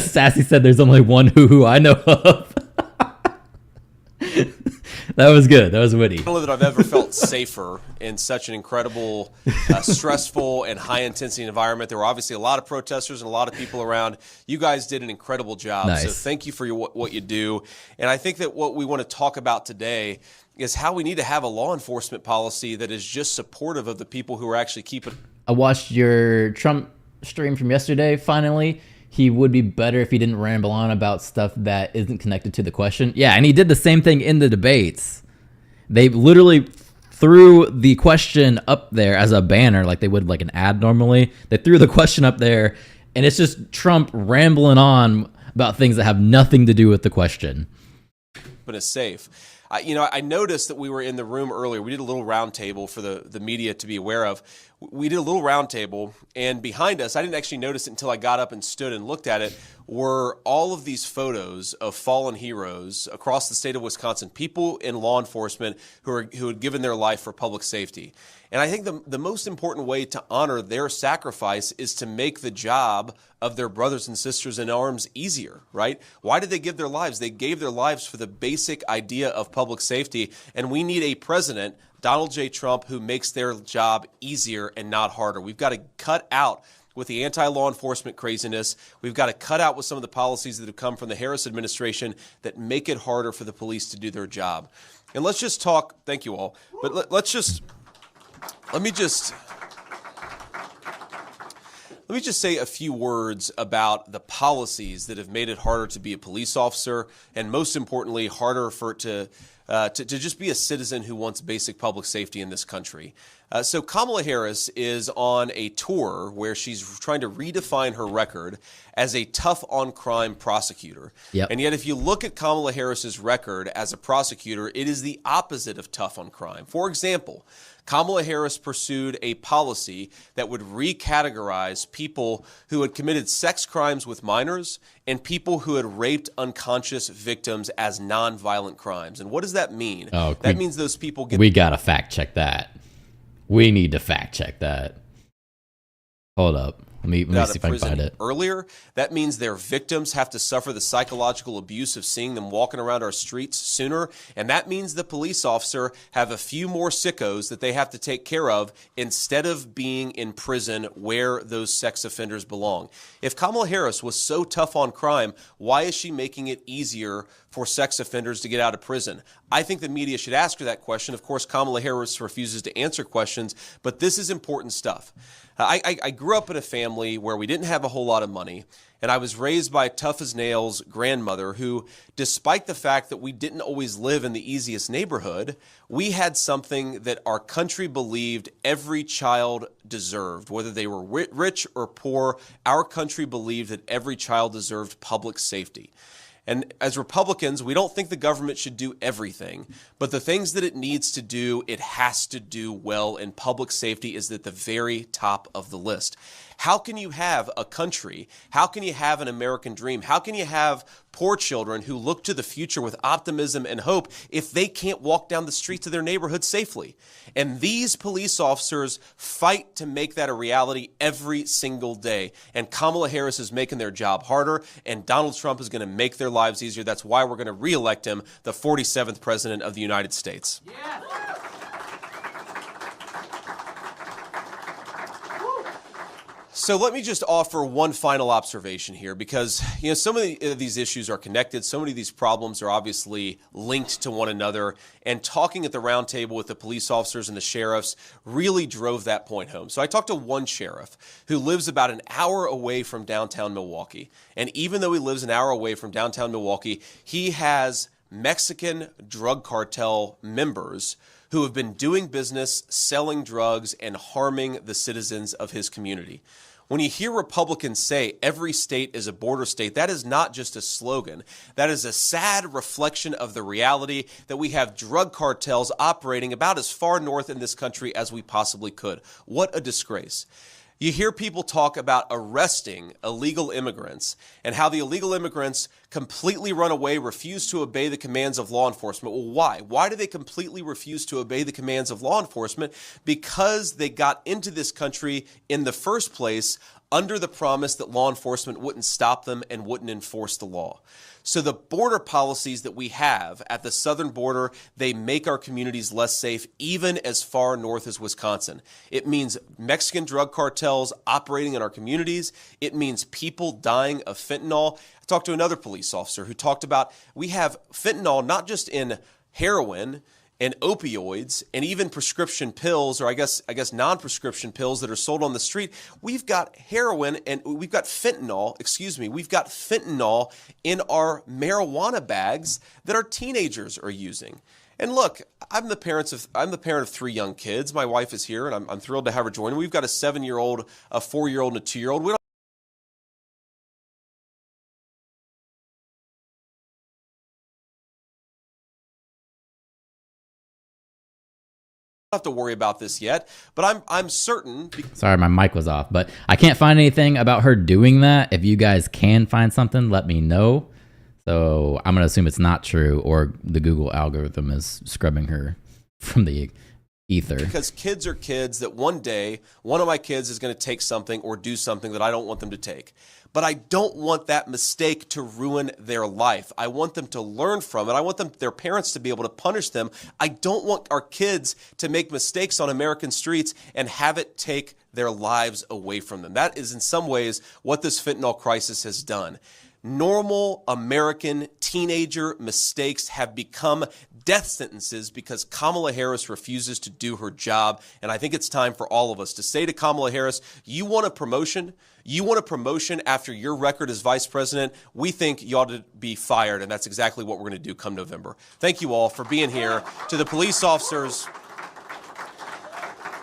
Sassy said there's only one hoo-hoo I know of. That was good. That was witty. I don't know that I've ever felt safer in such an incredible, stressful, and high-intensity environment. There were obviously a lot of protesters and a lot of people around. You guys did an incredible job. Nice. So thank you for what you do. And I think that what we want to talk about today is how we need to have a law enforcement policy that is just supportive of the people who are actually keeping. I watched your Trump stream from yesterday, finally. He would be better if he didn't ramble on about stuff that isn't connected to the question. Yeah, and he did the same thing in the debates. They literally threw the question up there as a banner, like they would like an ad normally. They threw the question up there, and it's just Trump rambling on about things that have nothing to do with the question. But it's safe. I noticed that we were in the room earlier. We did a little round table for the media to be aware of. We did a little round table, and behind us, I didn't actually notice it until I got up and stood and looked at it, were all of these photos of fallen heroes across the state of Wisconsin, people in law enforcement who had given their life for public safety. And I think the most important way to honor their sacrifice is to make the job of their brothers and sisters in arms easier, right? Why did they give their lives? They gave their lives for the basic idea of public safety, and we need a president, Donald J. Trump, who makes their job easier and not harder. We've got to cut out with the anti-law enforcement craziness. We've got to cut out with some of the policies that have come from the Harris administration that make it harder for the police to do their job. And let's just talk, thank you all, but let me just say a few words about the policies that have made it harder to be a police officer, and most importantly, harder for it to just be a citizen who wants basic public safety in this country. So Kamala Harris is on a tour where she's trying to redefine her record as a tough-on-crime prosecutor. Yep. And yet if you look at Kamala Harris's record as a prosecutor, it is the opposite of tough on crime. For example, Kamala Harris pursued a policy that would recategorize people who had committed sex crimes with minors and people who had raped unconscious victims as nonviolent crimes. And what does that mean? Oh, that means those people get... We got to fact check that. We need to fact check that. Hold up. Let me out see of if I can prison find it. earlier. That means their victims have to suffer the psychological abuse of seeing them walking around our streets sooner. And that means the police officer have a few more sickos that they have to take care of instead of being in prison where those sex offenders belong. If Kamala Harris was so tough on crime, why is she making it easier for sex offenders to get out of prison? I think the media should ask her that question. Of course, Kamala Harris refuses to answer questions, but this is important stuff. I grew up in a family where we didn't have a whole lot of money, and I was raised by tough-as-nails grandmother who, despite the fact that we didn't always live in the easiest neighborhood, we had something that our country believed every child deserved. Whether they were rich or poor, our country believed that every child deserved public safety. And as Republicans, we don't think the government should do everything, but the things that it needs to do, it has to do well, and public safety is at the very top of the list. How can you have a country? How can you have an American dream? How can you have poor children who look to the future with optimism and hope if they can't walk down the streets of their neighborhood safely? And these police officers fight to make that a reality every single day. And Kamala Harris is making their job harder, and Donald Trump is going to make their lives easier. That's why we're going to reelect him the 47th president of the United States. Yeah. So let me just offer one final observation here, because some of these issues are connected. So many of these problems are obviously linked to one another. And talking at the round table with the police officers and the sheriffs really drove that point home. So I talked to one sheriff who lives about an hour away from downtown Milwaukee. And even though he lives an hour away from downtown Milwaukee, he has Mexican drug cartel members who have been doing business, selling drugs, and harming the citizens of his community. When you hear Republicans say every state is a border state, that is not just a slogan. That is a sad reflection of the reality that we have drug cartels operating about as far north in this country as we possibly could. What a disgrace. You hear people talk about arresting illegal immigrants and how the illegal immigrants completely run away, refuse to obey the commands of law enforcement. Well, why? Why do they completely refuse to obey the commands of law enforcement? Because they got into this country in the first place under the promise that law enforcement wouldn't stop them and wouldn't enforce the law. So the border policies that we have at the southern border, they make our communities less safe, even as far north as Wisconsin. It means Mexican drug cartels operating in our communities. It means people dying of fentanyl. I talked to another police officer who talked about we have fentanyl not just in heroin and opioids and even prescription pills, or I guess non-prescription pills that are sold on the street. We've got heroin and we've got fentanyl in our marijuana bags that our teenagers are using. And look, I'm the parent of 3 young kids. My wife is here, and I'm thrilled to have her join. We've got a 7-year-old, a 4-year-old, and a 2-year-old. We don't have to worry about this yet, but I'm certain. Sorry, my mic was off, but I can't find anything about her doing that. If you guys can find something, let me know. So I'm going to assume it's not true, or the Google algorithm is scrubbing her from the ether. Because kids are kids, that one day, one of my kids is going to take something or do something that I don't want them to take. But I don't want that mistake to ruin their life. I want them to learn from it. I want their parents to be able to punish them. I don't want our kids to make mistakes on American streets and have it take their lives away from them. That is in some ways what this fentanyl crisis has done. Normal American teenager mistakes have become death sentences because Kamala Harris refuses to do her job. And I think it's time for all of us to say to Kamala Harris, you want a promotion? You want a promotion after your record as vice president? We think you ought to be fired, and that's exactly what we're going to do come November. Thank you all for being here. To the police officers,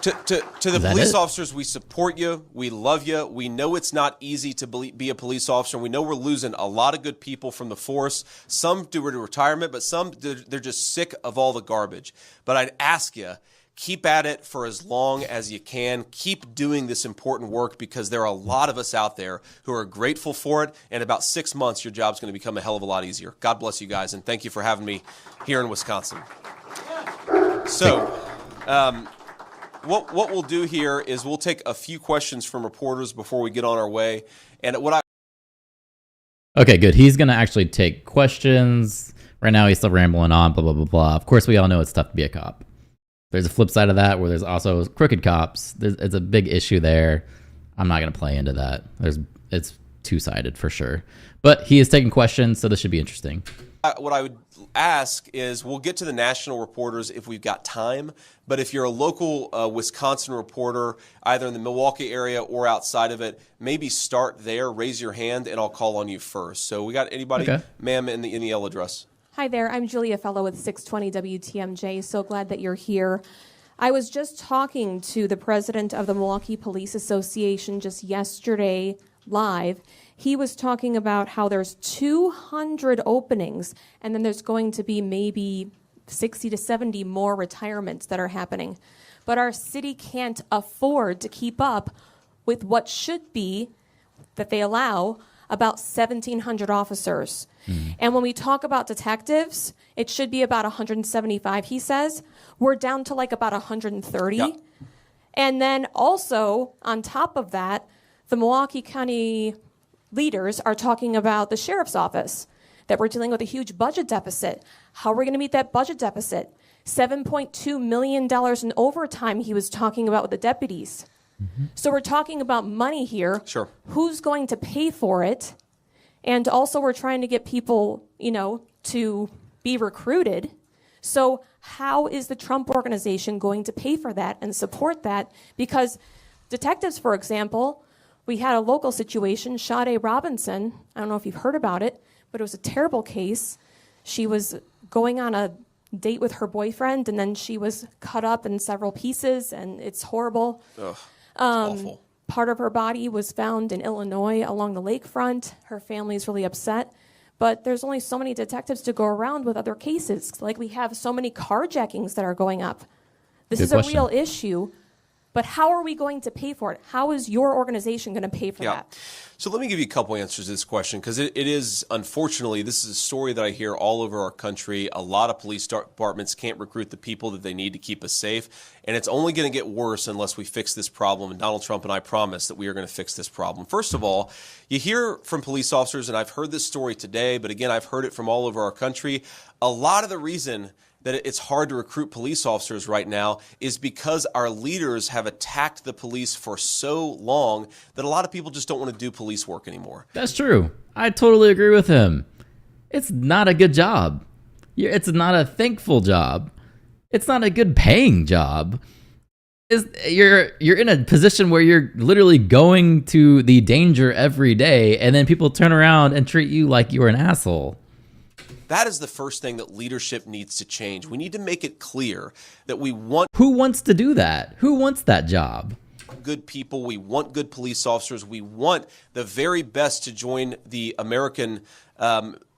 To the police officers, we support you. We love you. We know it's not easy to be a police officer. We know we're losing a lot of good people from the force. Some due to retirement, but some, they're just sick of all the garbage. But I'd ask you, keep at it for as long as you can. Keep doing this important work, because there are a lot of us out there who are grateful for it. In about 6 months, your job's going to become a hell of a lot easier. God bless you guys, and thank you for having me here in Wisconsin. So, what we'll do here is we'll take a few questions from reporters before we get on our way. And Okay, good. He's going to actually take questions. Right now, he's still rambling on, blah, blah, blah, blah. Of course, we all know it's tough to be a cop. There's a flip side of that where there's also crooked cops. It's a big issue there. I'm not going to play into that. It's two-sided for sure. But he is taking questions, so this should be interesting. what I would ask is we'll get to the national reporters if we've got time, but if you're a local Wisconsin reporter, either in the Milwaukee area or outside of it, maybe start there, raise your hand, and I'll call on you first. So we got anybody, Okay. ma'am, in the yellow dress? Hi there, I'm Julia Fellow with 620 WTMJ. So glad that you're here. I was just talking to the president of the Milwaukee Police Association just yesterday live. He was talking about how there's 200 openings, and then there's going to be maybe 60 to 70 more retirements that are happening. But our city can't afford to keep up with what should be, that they allow, about 1,700 officers. And when we talk about detectives, it should be about 175, he says. We're down to like about 130. Yep. And then also, on top of that, the Milwaukee County leaders are talking about the sheriff's office, that we're dealing with a huge budget deficit. How are we going to meet that budget deficit? $7.2 million in overtime he was talking about with the deputies. So we're talking about money here. Sure. Who's going to pay for it? And also we're trying to get people, to be recruited. So how is the Trump organization going to pay for that and support that? Because detectives, for example, we had a local situation, Sade Robinson. I don't know if you've heard about it, but it was a terrible case. She was going on a date with her boyfriend, and then she was cut up in several pieces, and it's horrible. Ugh, it's awful. Part of her body was found in Illinois along the lakefront. Her family's really upset. But there's only so many detectives to go around with other cases. Like we have so many carjackings that are going up. This Good is question. a real issue. But how are we going to pay for it? How is your organization going to pay for that? So let me give you a couple answers to this question, because it is, unfortunately, this is a story that I hear all over our country. A lot of police departments can't recruit the people that they need to keep us safe, and it's only going to get worse unless we fix this problem, and Donald Trump and I promise that we are going to fix this problem. First of all, you hear from police officers, and I've heard this story today, but again, I've heard it from all over our country. A lot of the reason that it's hard to recruit police officers right now is because our leaders have attacked the police for so long that a lot of people just don't want to do police work anymore. That's true. I totally agree with him. It's not a good job. It's not a thankful job. It's not a good paying job. You're in a position where you're literally going to the danger every day, and then people turn around and treat you like you're an asshole. That is the first thing that leadership needs to change. We need to make it clear that we want Who wants to do that? Who wants that job? good people. We want good police officers. We want the very best to join the American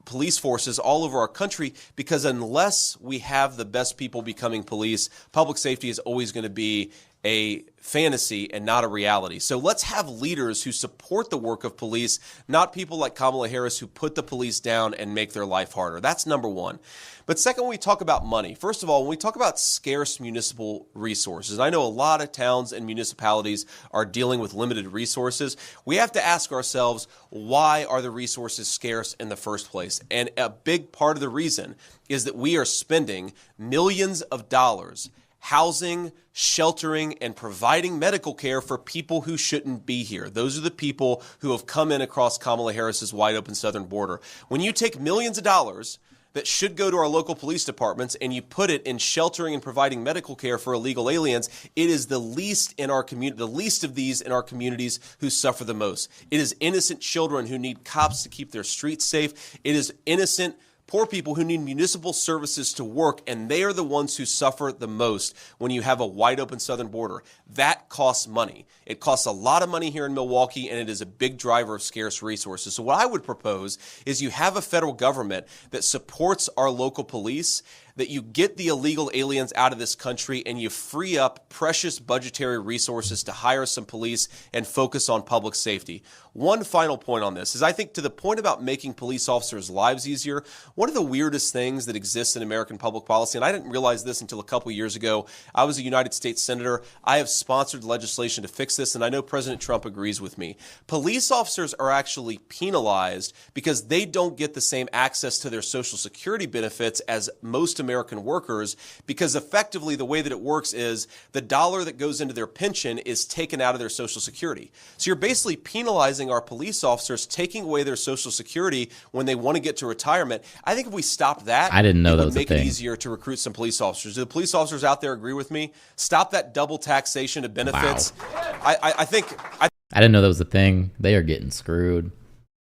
police forces all over our country, because unless we have the best people becoming police, public safety is always going to be a fantasy and not a reality. So let's have leaders who support the work of police, not people like Kamala Harris who put the police down and make their life harder. That's number one. But second, when we talk about money, first of all, when we talk about scarce municipal resources, I know a lot of towns and municipalities are dealing with limited resources. We have to ask ourselves, why are the resources scarce in the first place? And a big part of the reason is that we are spending millions of dollars housing, sheltering, and providing medical care for people who shouldn't be here. Those are the people who have come in across Kamala Harris's wide open southern border. When you take millions of dollars that should go to our local police departments and you put it in sheltering and providing medical care for illegal aliens, it is the least in our community, the least of these in our communities who suffer the most. It is innocent children who need cops to keep their streets safe. It is innocent poor people who need municipal services to work, and they are the ones who suffer the most when you have a wide open southern border. That costs money. It costs a lot of money here in Milwaukee, and it is a big driver of scarce resources. So what I would propose is you have a federal government that supports our local police. that you get the illegal aliens out of this country and you free up precious budgetary resources to hire some police and focus on public safety. One final point on this is I think to the point about making police officers' lives easier, one of the weirdest things that exists in American public policy, and I didn't realize this until a couple years ago, I was a United States Senator. I have sponsored legislation to fix this, and I know President Trump agrees with me. Police officers are actually penalized because they don't get the same access to their Social Security benefits as most American workers, because effectively the way that it works is the dollar that goes into their pension is taken out of their Social Security. So you're basically penalizing our police officers, taking away their Social Security when they want to get to retirement. I think if we stop that, I didn't know it that would was a make it thing. easier to recruit some police officers. Do the police officers out there agree with me? Stop that double taxation of benefits. Wow. I think I didn't know that was a thing. They are getting screwed.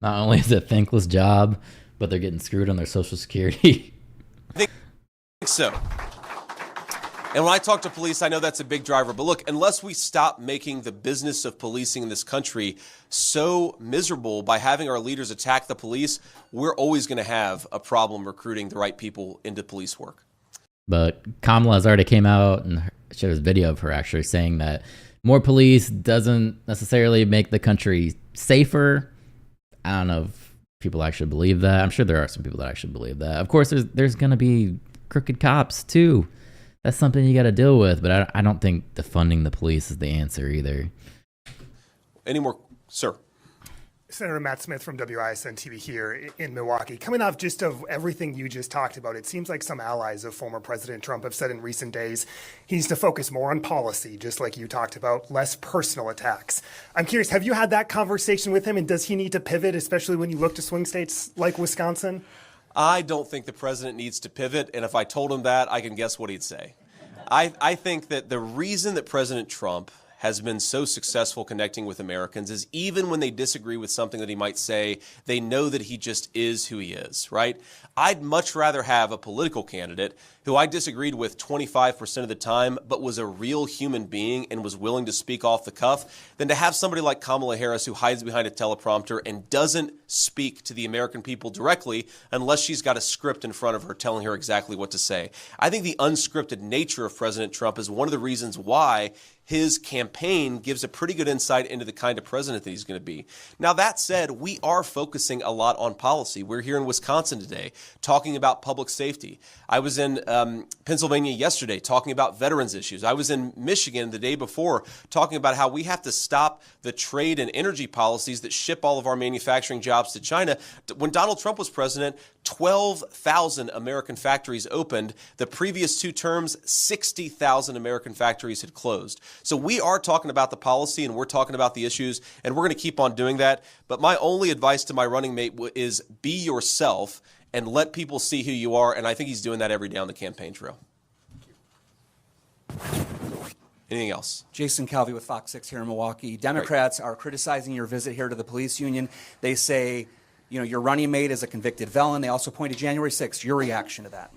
Not only is it a thankless job, but they're getting screwed on their Social Security. think so. And when I talk to police, I know that's a big driver. But look, unless we stop making the business of policing in this country so miserable by having our leaders attack the police, we're always going to have a problem recruiting the right people into police work. But Kamala has already came out and showed this video of her actually saying that more police doesn't necessarily make the country safer. I don't know if people actually believe that. I'm sure there are some people that actually believe that. Of course, there's going to be crooked cops too. That's something you got to deal with. But I don't think defunding the police is the answer either. Any more, sir? Senator Matt Smith from WISN TV here in Milwaukee. Coming off just of everything you just talked about, it seems like some allies of former President Trump have said in recent days he needs to focus more on policy, just like you talked about, less personal attacks. I'm curious, have you had that conversation with him, and does he need to pivot, especially when you look to swing states like Wisconsin? I don't think the president needs to pivot, and if I told him that, I can guess what he'd say. I think that the reason that President Trump has been so successful connecting with Americans is even when they disagree with something that he might say, they know that he just is who he is, right? I'd much rather have a political candidate who I disagreed with 25% of the time, but was a real human being and was willing to speak off the cuff, than to have somebody like Kamala Harris who hides behind a teleprompter and doesn't speak to the American people directly unless she's got a script in front of her telling her exactly what to say. I think the unscripted nature of President Trump is one of the reasons why his campaign gives a pretty good insight into the kind of president that he's going to be. Now, that said, we are focusing a lot on policy. We're here in Wisconsin today talking about public safety. I was in Pennsylvania yesterday talking about veterans issues. I was in Michigan the day before talking about how we have to stop the trade and energy policies that ship all of our manufacturing jobs to China. When Donald Trump was president, 12,000 American factories opened. The previous 2 terms, 60,000 American factories had closed. So we are talking about the policy and we're talking about the issues, and we're going to keep on doing that. But my only advice to my running mate is be yourself and let people see who you are. And I think he's doing that every day on the campaign trail. Anything else? Jason Calvi with Fox 6 here in Milwaukee. Democrats are criticizing your visit here to the police union. They say, you know, your running mate is a convicted felon. They also point to January 6th. Your reaction to that?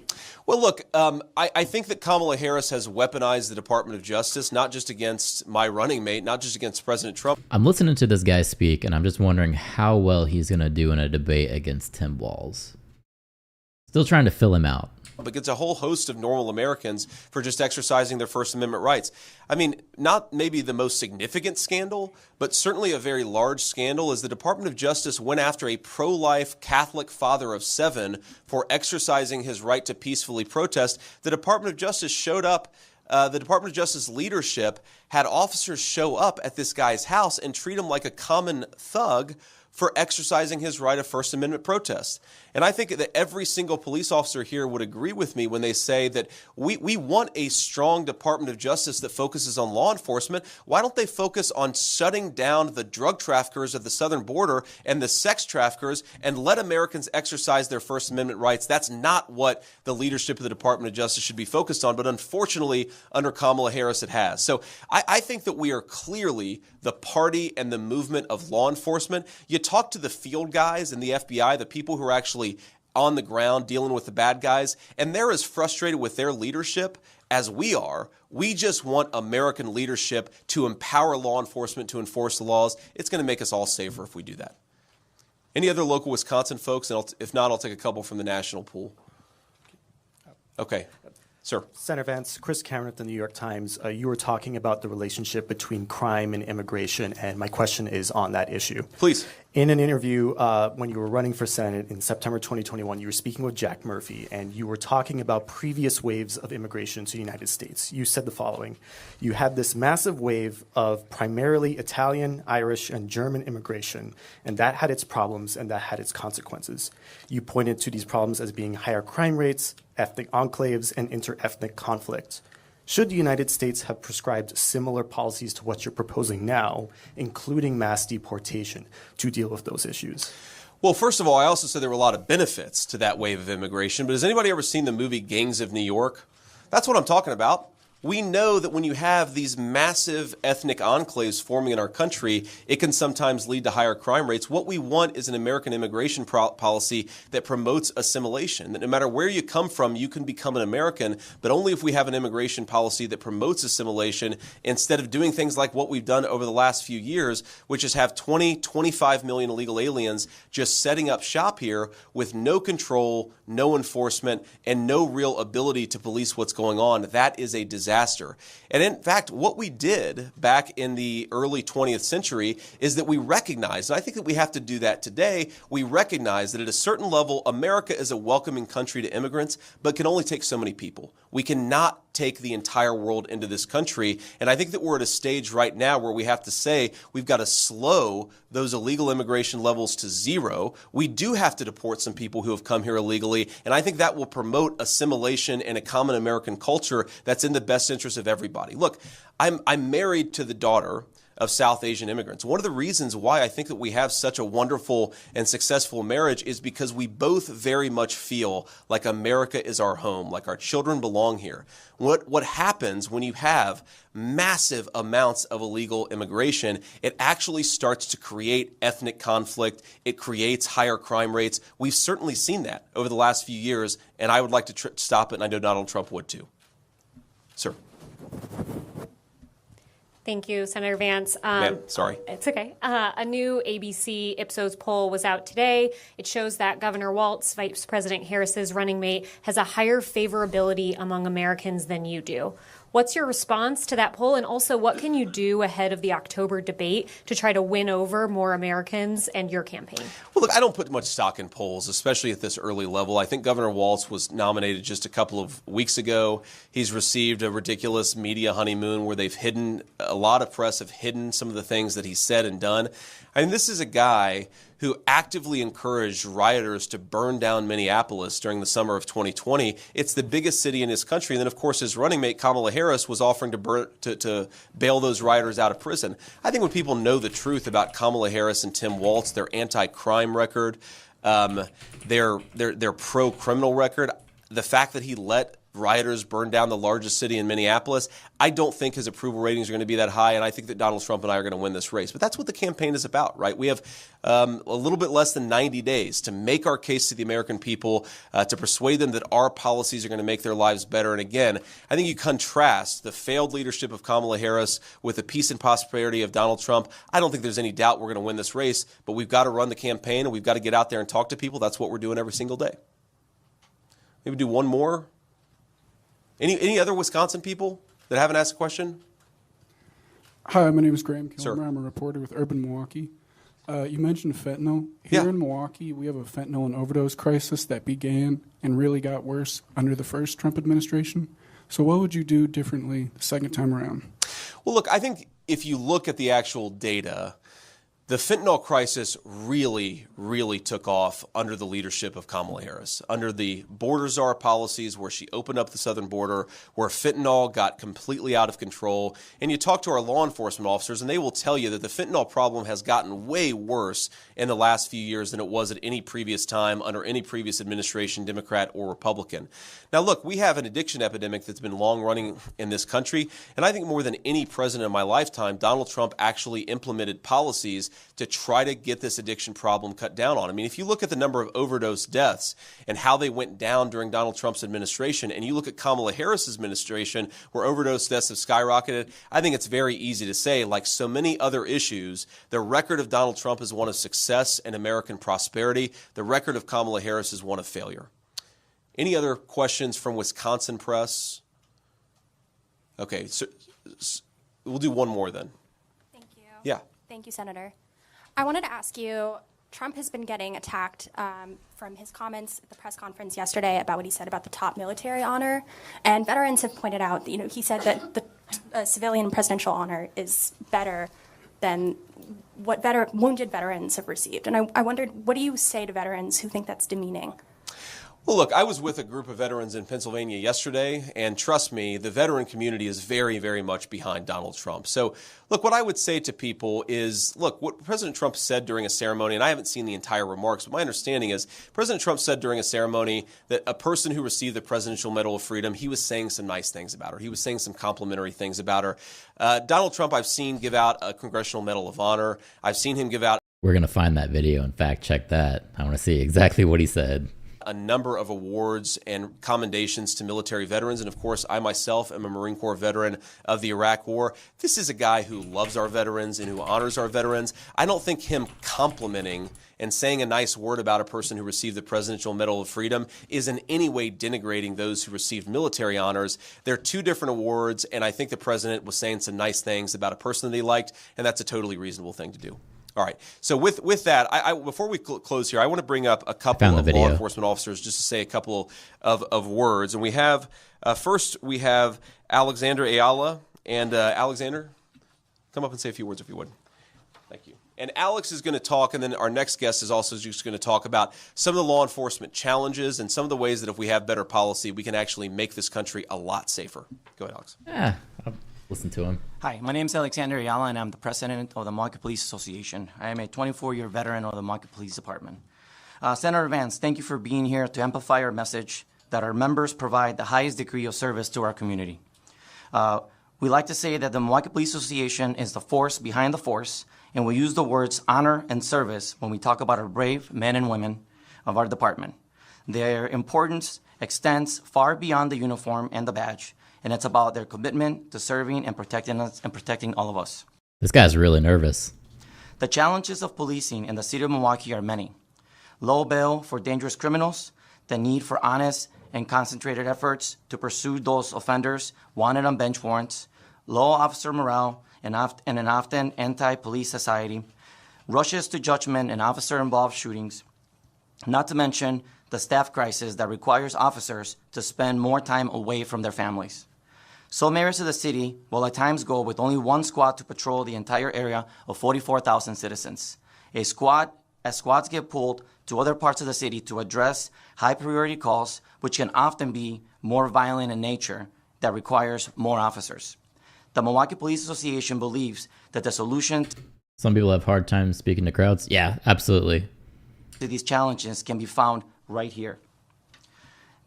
Well, look, I think that Kamala Harris has weaponized the Department of Justice, not just against my running mate, not just against President Trump. I'm listening to this guy speak, and I'm just wondering how well he's going to do in a debate against Tim Walz. Still trying to fill him out. Against a whole host of normal Americans for just exercising their First Amendment rights. I mean, not maybe the most significant scandal, but certainly a very large scandal is the Department of Justice went after a pro-life Catholic father of 7 for exercising his right to peacefully protest. The Department of Justice showed up. The Department of Justice leadership had officers show up at this guy's house and treat him like a common thug for exercising his right of First Amendment protest. And I think that every single police officer here would agree with me when they say that we want a strong Department of Justice that focuses on law enforcement. Why don't they focus on shutting down the drug traffickers at the southern border and the sex traffickers and let Americans exercise their First Amendment rights? That's not what the leadership of the Department of Justice should be focused on, but unfortunately, under Kamala Harris, it has. So I think that we are clearly the party and the movement of law enforcement. You talk to the field guys in the FBI, the people who are actually on the ground dealing with the bad guys, and they're as frustrated with their leadership as we are. We just want American leadership to empower law enforcement to enforce the laws. It's going to make us all safer if we do that. Any other local Wisconsin folks? And if not, I'll take a couple from the national pool. Okay. Sir. Senator Vance, Chris Cameron at the New York Times, you were talking about the relationship between crime and immigration, and my question is on that issue. Please. In an interview when you were running for Senate in September 2021, you were speaking with Jack Murphy, and you were talking about previous waves of immigration to the United States. You said the following: you had this massive wave of primarily Italian, Irish, and German immigration, and that had its problems and that had its consequences. You pointed to these problems as being higher crime rates, ethnic enclaves, and inter-ethnic conflict. Should the United States have prescribed similar policies to what you're proposing now, including mass deportation, to deal with those issues? Well, first of all, I also said there were a lot of benefits to that wave of immigration, but has anybody ever seen the movie Gangs of New York? That's what I'm talking about. We know that when you have these massive ethnic enclaves forming in our country, it can sometimes lead to higher crime rates. What we want is an American immigration policy that promotes assimilation, that no matter where you come from, you can become an American, but only if we have an immigration policy that promotes assimilation instead of doing things like what we've done over the last few years, which is have 25 million illegal aliens just setting up shop here with no control, no enforcement, and no real ability to police what's going on. That is a disaster. And in fact, what we did back in the early 20th century is that we recognized, and I think that we have to do that today, we recognize that at a certain level, America is a welcoming country to immigrants, but can only take so many people. We cannot take the entire world into this country. And I think that we're at a stage right now where we have to say we've got to slow those illegal immigration levels to zero. We do have to deport some people who have come here illegally. And I think that will promote assimilation and a common American culture that's in the best interest of everybody. Look, I'm married to the daughter of South Asian immigrants. One of the reasons why I think that we have such a wonderful and successful marriage is because we both very much feel like America is our home, like our children belong here. What happens when you have massive amounts of illegal immigration, it actually starts to create ethnic conflict. It creates higher crime rates. We've certainly seen that over the last few years, and I would like to stop it, and I know Donald Trump would too. Sir. Thank you, Senator Vance. Sorry. It's okay. A new ABC Ipsos poll was out today. It shows that Governor Walz, Vice President Harris's running mate, has a higher favorability among Americans than you do. What's your response to that poll? And also, what can you do ahead of the October debate to try to win over more Americans and your campaign? Well, look, I don't put much stock in polls, especially at this early level. I think Governor Walz was nominated just a couple of weeks ago. He's received a ridiculous media honeymoon where a lot of press have hidden some of the things that he said and done. I mean, this is a guy who actively encouraged rioters to burn down Minneapolis during the summer of 2020. It's the biggest city in his country. And then, of course, his running mate, Kamala Harris, was offering to bail those rioters out of prison. I think when people know the truth about Kamala Harris and Tim Walz, their anti-crime record, their pro-criminal record, the fact that he let rioters burn down the largest city in Minneapolis, I don't think his approval ratings are going to be that high, and I think that Donald Trump and I are going to win this race. But that's what the campaign is about, right? We have a little bit less than 90 days to make our case to the American people, to persuade them that our policies are going to make their lives better. And again, I think you contrast the failed leadership of Kamala Harris with the peace and prosperity of Donald Trump. I don't think there's any doubt we're going to win this race, but we've got to run the campaign, and we've got to get out there and talk to people. That's what we're doing every single day. Maybe do one more. Any other Wisconsin people that haven't asked a question? Hi, my name is Graham Kilmer. Sir. I'm a reporter with Urban Milwaukee. You mentioned fentanyl. Here in Milwaukee, we have a fentanyl and overdose crisis that began and really got worse under the first Trump administration. So what would you do differently the second time around? Well, look, I think if you look at the actual data, the fentanyl crisis really, really took off under the leadership of Kamala Harris, under the border czar policies where she opened up the southern border, where fentanyl got completely out of control. And you talk to our law enforcement officers, and they will tell you that the fentanyl problem has gotten way worse in the last few years than it was at any previous time under any previous administration, Democrat or Republican. Now, look, we have an addiction epidemic that's been long running in this country, and I think more than any president in my lifetime, Donald Trump actually implemented policies to try to get this addiction problem cut down on. I mean, if you look at the number of overdose deaths and how they went down during Donald Trump's administration, and you look at Kamala Harris's administration where overdose deaths have skyrocketed, I think it's very easy to say, like so many other issues, the record of Donald Trump is one of success and American prosperity. The record of Kamala Harris is one of failure. Any other questions from Wisconsin press? Okay, so we'll do one more then. Thank you. Yeah. Thank you, Senator. I wanted to ask you, Trump has been getting attacked from his comments at the press conference yesterday about what he said about the top military honor. And veterans have pointed out that, he said that the civilian presidential honor is better than what wounded veterans have received. And I wondered, what do you say to veterans who think that's demeaning? Well, look, I was with a group of veterans in Pennsylvania yesterday, and trust me, the veteran community is very, very much behind Donald Trump. So, look, what I would say to people is, look, what President Trump said during a ceremony, and I haven't seen the entire remarks, but my understanding is President Trump said during a ceremony that a person who received the Presidential Medal of Freedom, he was saying some nice things about her. He was saying some complimentary things about her. Donald Trump, I've seen give out a Congressional Medal of Honor. I've seen him give out. We're going to find that video and fact check that. I want to see exactly what he said. A number of awards and commendations to military veterans. And of course, I myself am a Marine Corps veteran of the Iraq War. This is a guy who loves our veterans and who honors our veterans. I don't think him complimenting and saying a nice word about a person who received the Presidential Medal of Freedom is in any way denigrating those who received military honors. They're two different awards, and I think the president was saying some nice things about a person that he liked, and that's a totally reasonable thing to do. All right. So with that, I before we close here, I want to bring up a couple of law enforcement officers just to say a couple of words. And we have first we have Alexander Ayala, and Alexander, come up and say a few words if you would. Thank you. And Alex is going to talk, and then our next guest is also just going to talk about some of the law enforcement challenges and some of the ways that if we have better policy, we can actually make this country a lot safer. Go ahead, Alex. Yeah, I'll listen to him. Hi, my name is Alexander Ayala, and I'm the president of the Milwaukee Police Association. I am a 24-year veteran of the Milwaukee Police Department. Senator Vance, thank you for being here to amplify our message that our members provide the highest degree of service to our community. We like to say that the Milwaukee Police Association is the force behind the force, and we use the words honor and service when we talk about our brave men and women of our department. Their importance extends far beyond the uniform and the badge, and it's about their commitment to serving and protecting us and protecting all of us. This guy's really nervous. The challenges of policing in the city of Milwaukee are many. Low bail for dangerous criminals, the need for honest and concentrated efforts to pursue those offenders wanted on bench warrants, low officer morale, and an often anti-police society, rushes to judgment in officer-involved shootings, not to mention the staff crisis that requires officers to spend more time away from their families. Some areas of the city will at times go with only one squad to patrol the entire area of 44,000 citizens. As squads get pulled to other parts of the city to address high priority calls, which can often be more violent in nature, that requires more officers. The Milwaukee Police Association believes that the solution Some people have hard time speaking to crowds. Yeah, absolutely. to these challenges can be found right here.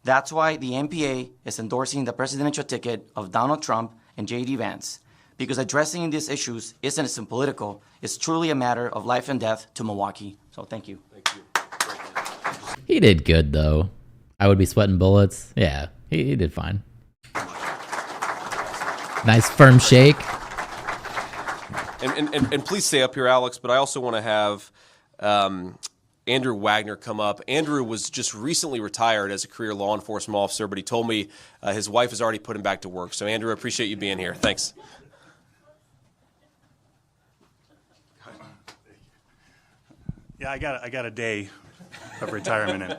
That's why the MPA is endorsing the presidential ticket of Donald Trump and J.D. Vance, because addressing these issues isn't as political, it's truly a matter of life and death to Milwaukee. So thank you. Thank you. He did good, though. I would be sweating bullets. Yeah, he did fine. Nice firm shake. And please stay up here, Alex, but I also want to have Andrew Wagner come up. Andrew was just recently retired as a career law enforcement officer, but he told me his wife has already put him back to work. So, Andrew, I appreciate you being here. Thanks. Yeah, I got a day of retirement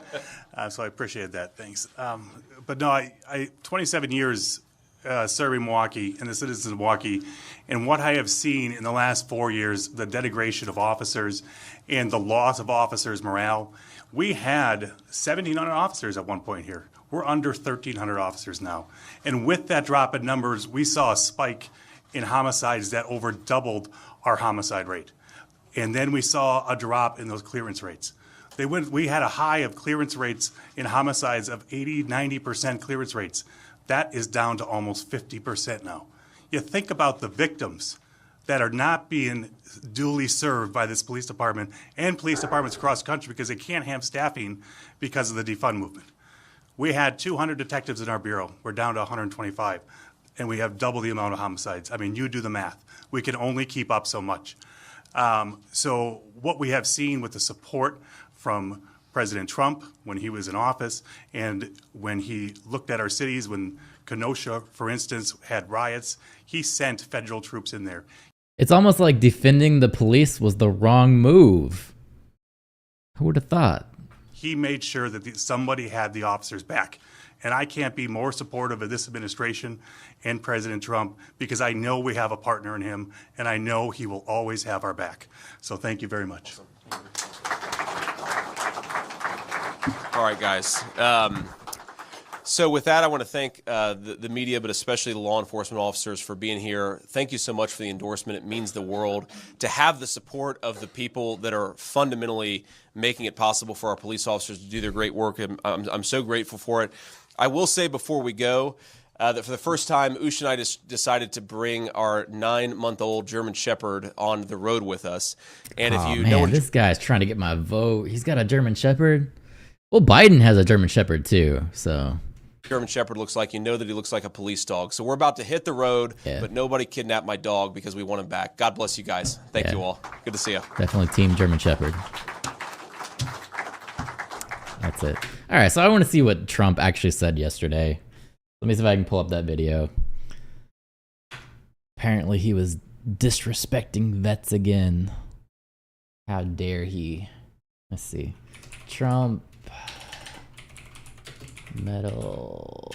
in, so I appreciate that. Thanks. But no, I 27 years serving Milwaukee and the citizens of Milwaukee, and what I have seen in the last 4 years, the denigration of officers and the loss of officers' morale. We had 1,700 officers at one point here. We're under 1,300 officers now. And with that drop in numbers, we saw a spike in homicides that over doubled our homicide rate. And then we saw a drop in those clearance rates. We had a high of clearance rates in homicides of 80, 90% clearance rates. That is down to almost 50% now. You think about the victims that are not being duly served by this police department and police departments across the country because they can't have staffing because of the defund movement. We had 200 detectives in our bureau. We're down to 125, and we have double the amount of homicides. I mean, you do the math. We can only keep up so much. So what we have seen with the support from President Trump when he was in office, and when he looked at our cities, when Kenosha, for instance, had riots, he sent federal troops in there. It's almost like defending the police was the wrong move. Who would have thought? He made sure that somebody had the officers back. And I can't be more supportive of this administration and President Trump, because I know we have a partner in him, and I know he will always have our back. So thank you very much. All right, guys. So with that, I want to thank the media, but especially the law enforcement officers for being here. Thank you so much for the endorsement. It means the world to have the support of the people that are fundamentally making it possible for our police officers to do their great work. I'm so grateful for it. I will say before we go that for the first time, Ush and I decided to bring our 9-month-old German Shepherd on the road with us. And if you know what this guy's trying to get my vote. He's got a German Shepherd. Well, Biden has a German Shepherd too, so. German Shepherd looks like, you know that he looks like a police dog. So we're about to hit the road, but nobody kidnapped my dog because we want him back. God bless you guys. Thank you all. Good to see you. Definitely team German Shepherd. That's it. All right, so I want to see what Trump actually said yesterday. Let me see if I can pull up that video. Apparently he was disrespecting vets again. How dare he? Let's see. Trump medal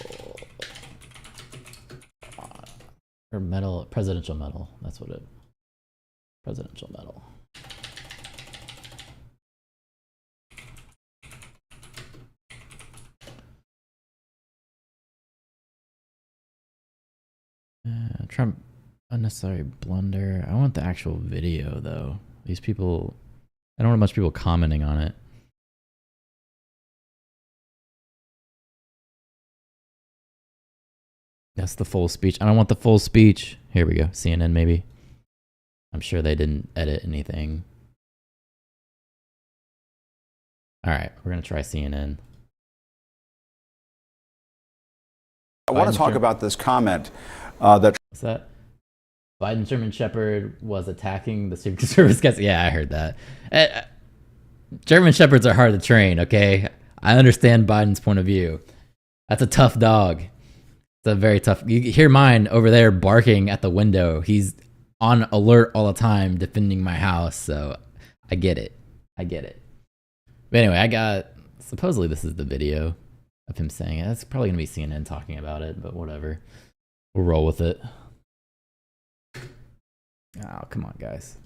or medal, presidential medal. That's what it. Presidential medal. Trump unnecessary blunder. I want the actual video though. These people, I don't want much people commenting on it. That's the full speech. I don't want the full speech. Here we go. CNN maybe. I'm sure they didn't edit anything. All right, we're gonna try CNN. I want to talk about this comment that. What's that? Biden's German Shepherd was attacking the Secret Service guys. Yeah, I heard that. German Shepherds are hard to train, okay? I understand Biden's point of view. That's a tough dog. It's a very tough. You hear mine over there barking at the window. He's on alert all the time defending my house, so I get it. I get it. But anyway, supposedly this is the video of him saying it. That's probably going to be CNN talking about it, but whatever. We'll roll with it. Oh, come on, guys.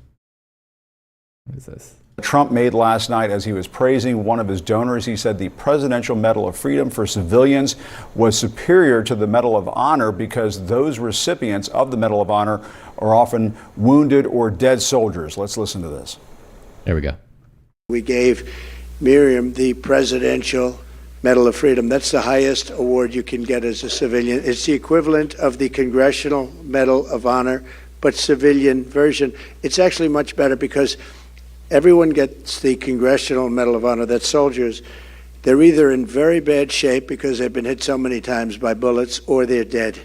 What is this? Trump made last night as he was praising one of his donors. He said the Presidential Medal of Freedom for civilians was superior to the Medal of Honor because those recipients of the Medal of Honor are often wounded or dead soldiers. Let's listen to this. There we go. We gave Miriam the Presidential Medal of Freedom. That's the highest award you can get as a civilian. It's the equivalent of the Congressional Medal of Honor, but civilian version. It's actually much better because everyone gets the Congressional Medal of Honor. That's soldiers. They're either in very bad shape because they've been hit so many times by bullets, or they're dead.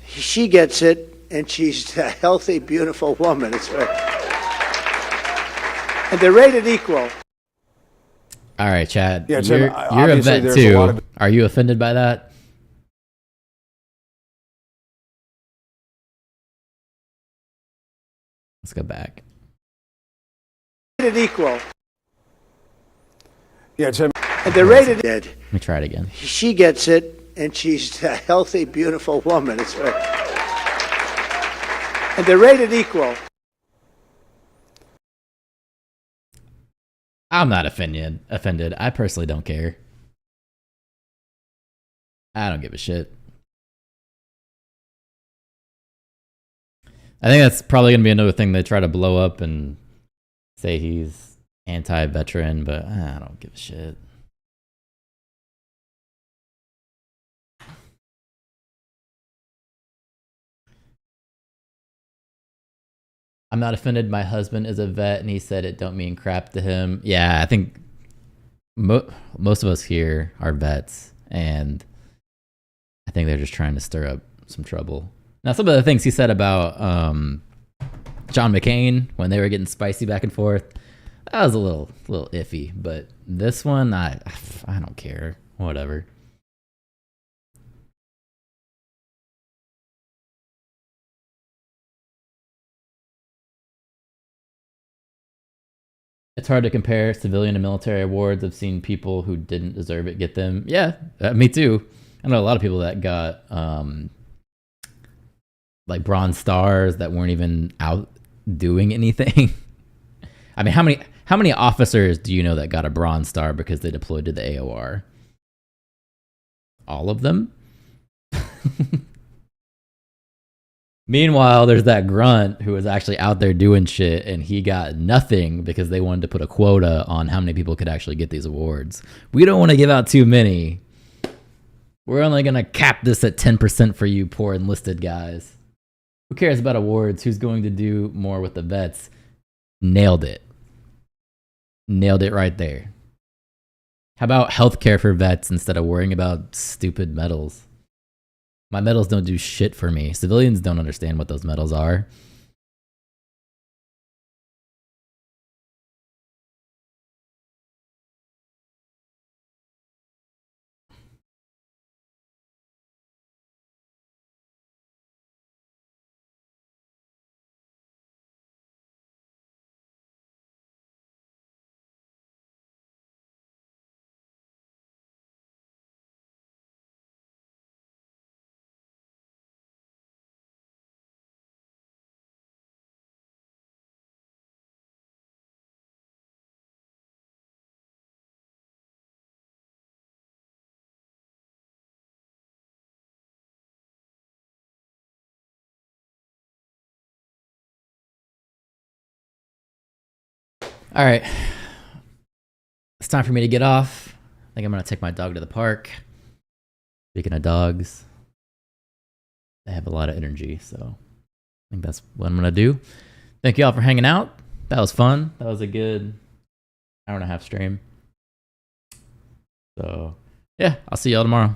She gets it, and she's a healthy, beautiful woman. It's very... And they're rated equal. All right, Chad. Yeah, Tim, you're a vet too. Are you offended by that? Let's go back. Rated equal. Yeah, Tim. And they're rated dead. Let me try it again. She gets it, and she's a healthy, beautiful woman. It's very... And they're rated equal. I'm not offended. I personally don't care. I don't give a shit. I think that's probably going to be another thing they try to blow up and say he's anti-veteran, but I don't give a shit. I'm not offended. My husband is a vet, and he said it don't mean crap to him. Yeah, I think most of us here are vets, and I think they're just trying to stir up some trouble. Now, some of the things he said about John McCain when they were getting spicy back and forth, That was a little iffy, but this one, I don't care. Whatever. It's hard to compare civilian and military awards. I've seen people who didn't deserve it get them. Yeah, me too. I know a lot of people that got like Bronze Stars that weren't even out doing anything. I mean, how many officers do you know that got a Bronze Star because they deployed to the AOR? All of them? Meanwhile, there's that grunt who was actually out there doing shit, and he got nothing because they wanted to put a quota on how many people could actually get these awards. We don't want to give out too many. We're only going to cap this at 10% for you poor enlisted guys. Who cares about awards? Who's going to do more with the vets? Nailed it. Nailed it right there. How about healthcare for vets instead of worrying about stupid medals? My medals don't do shit for me. Civilians don't understand what those medals are. All right. It's time for me to get off. I think I'm going to take my dog to the park. Speaking of dogs, they have a lot of energy, so I think that's what I'm going to do. Thank you all for hanging out. That was fun. That was a good hour and a half stream. So, yeah, I'll see y'all tomorrow.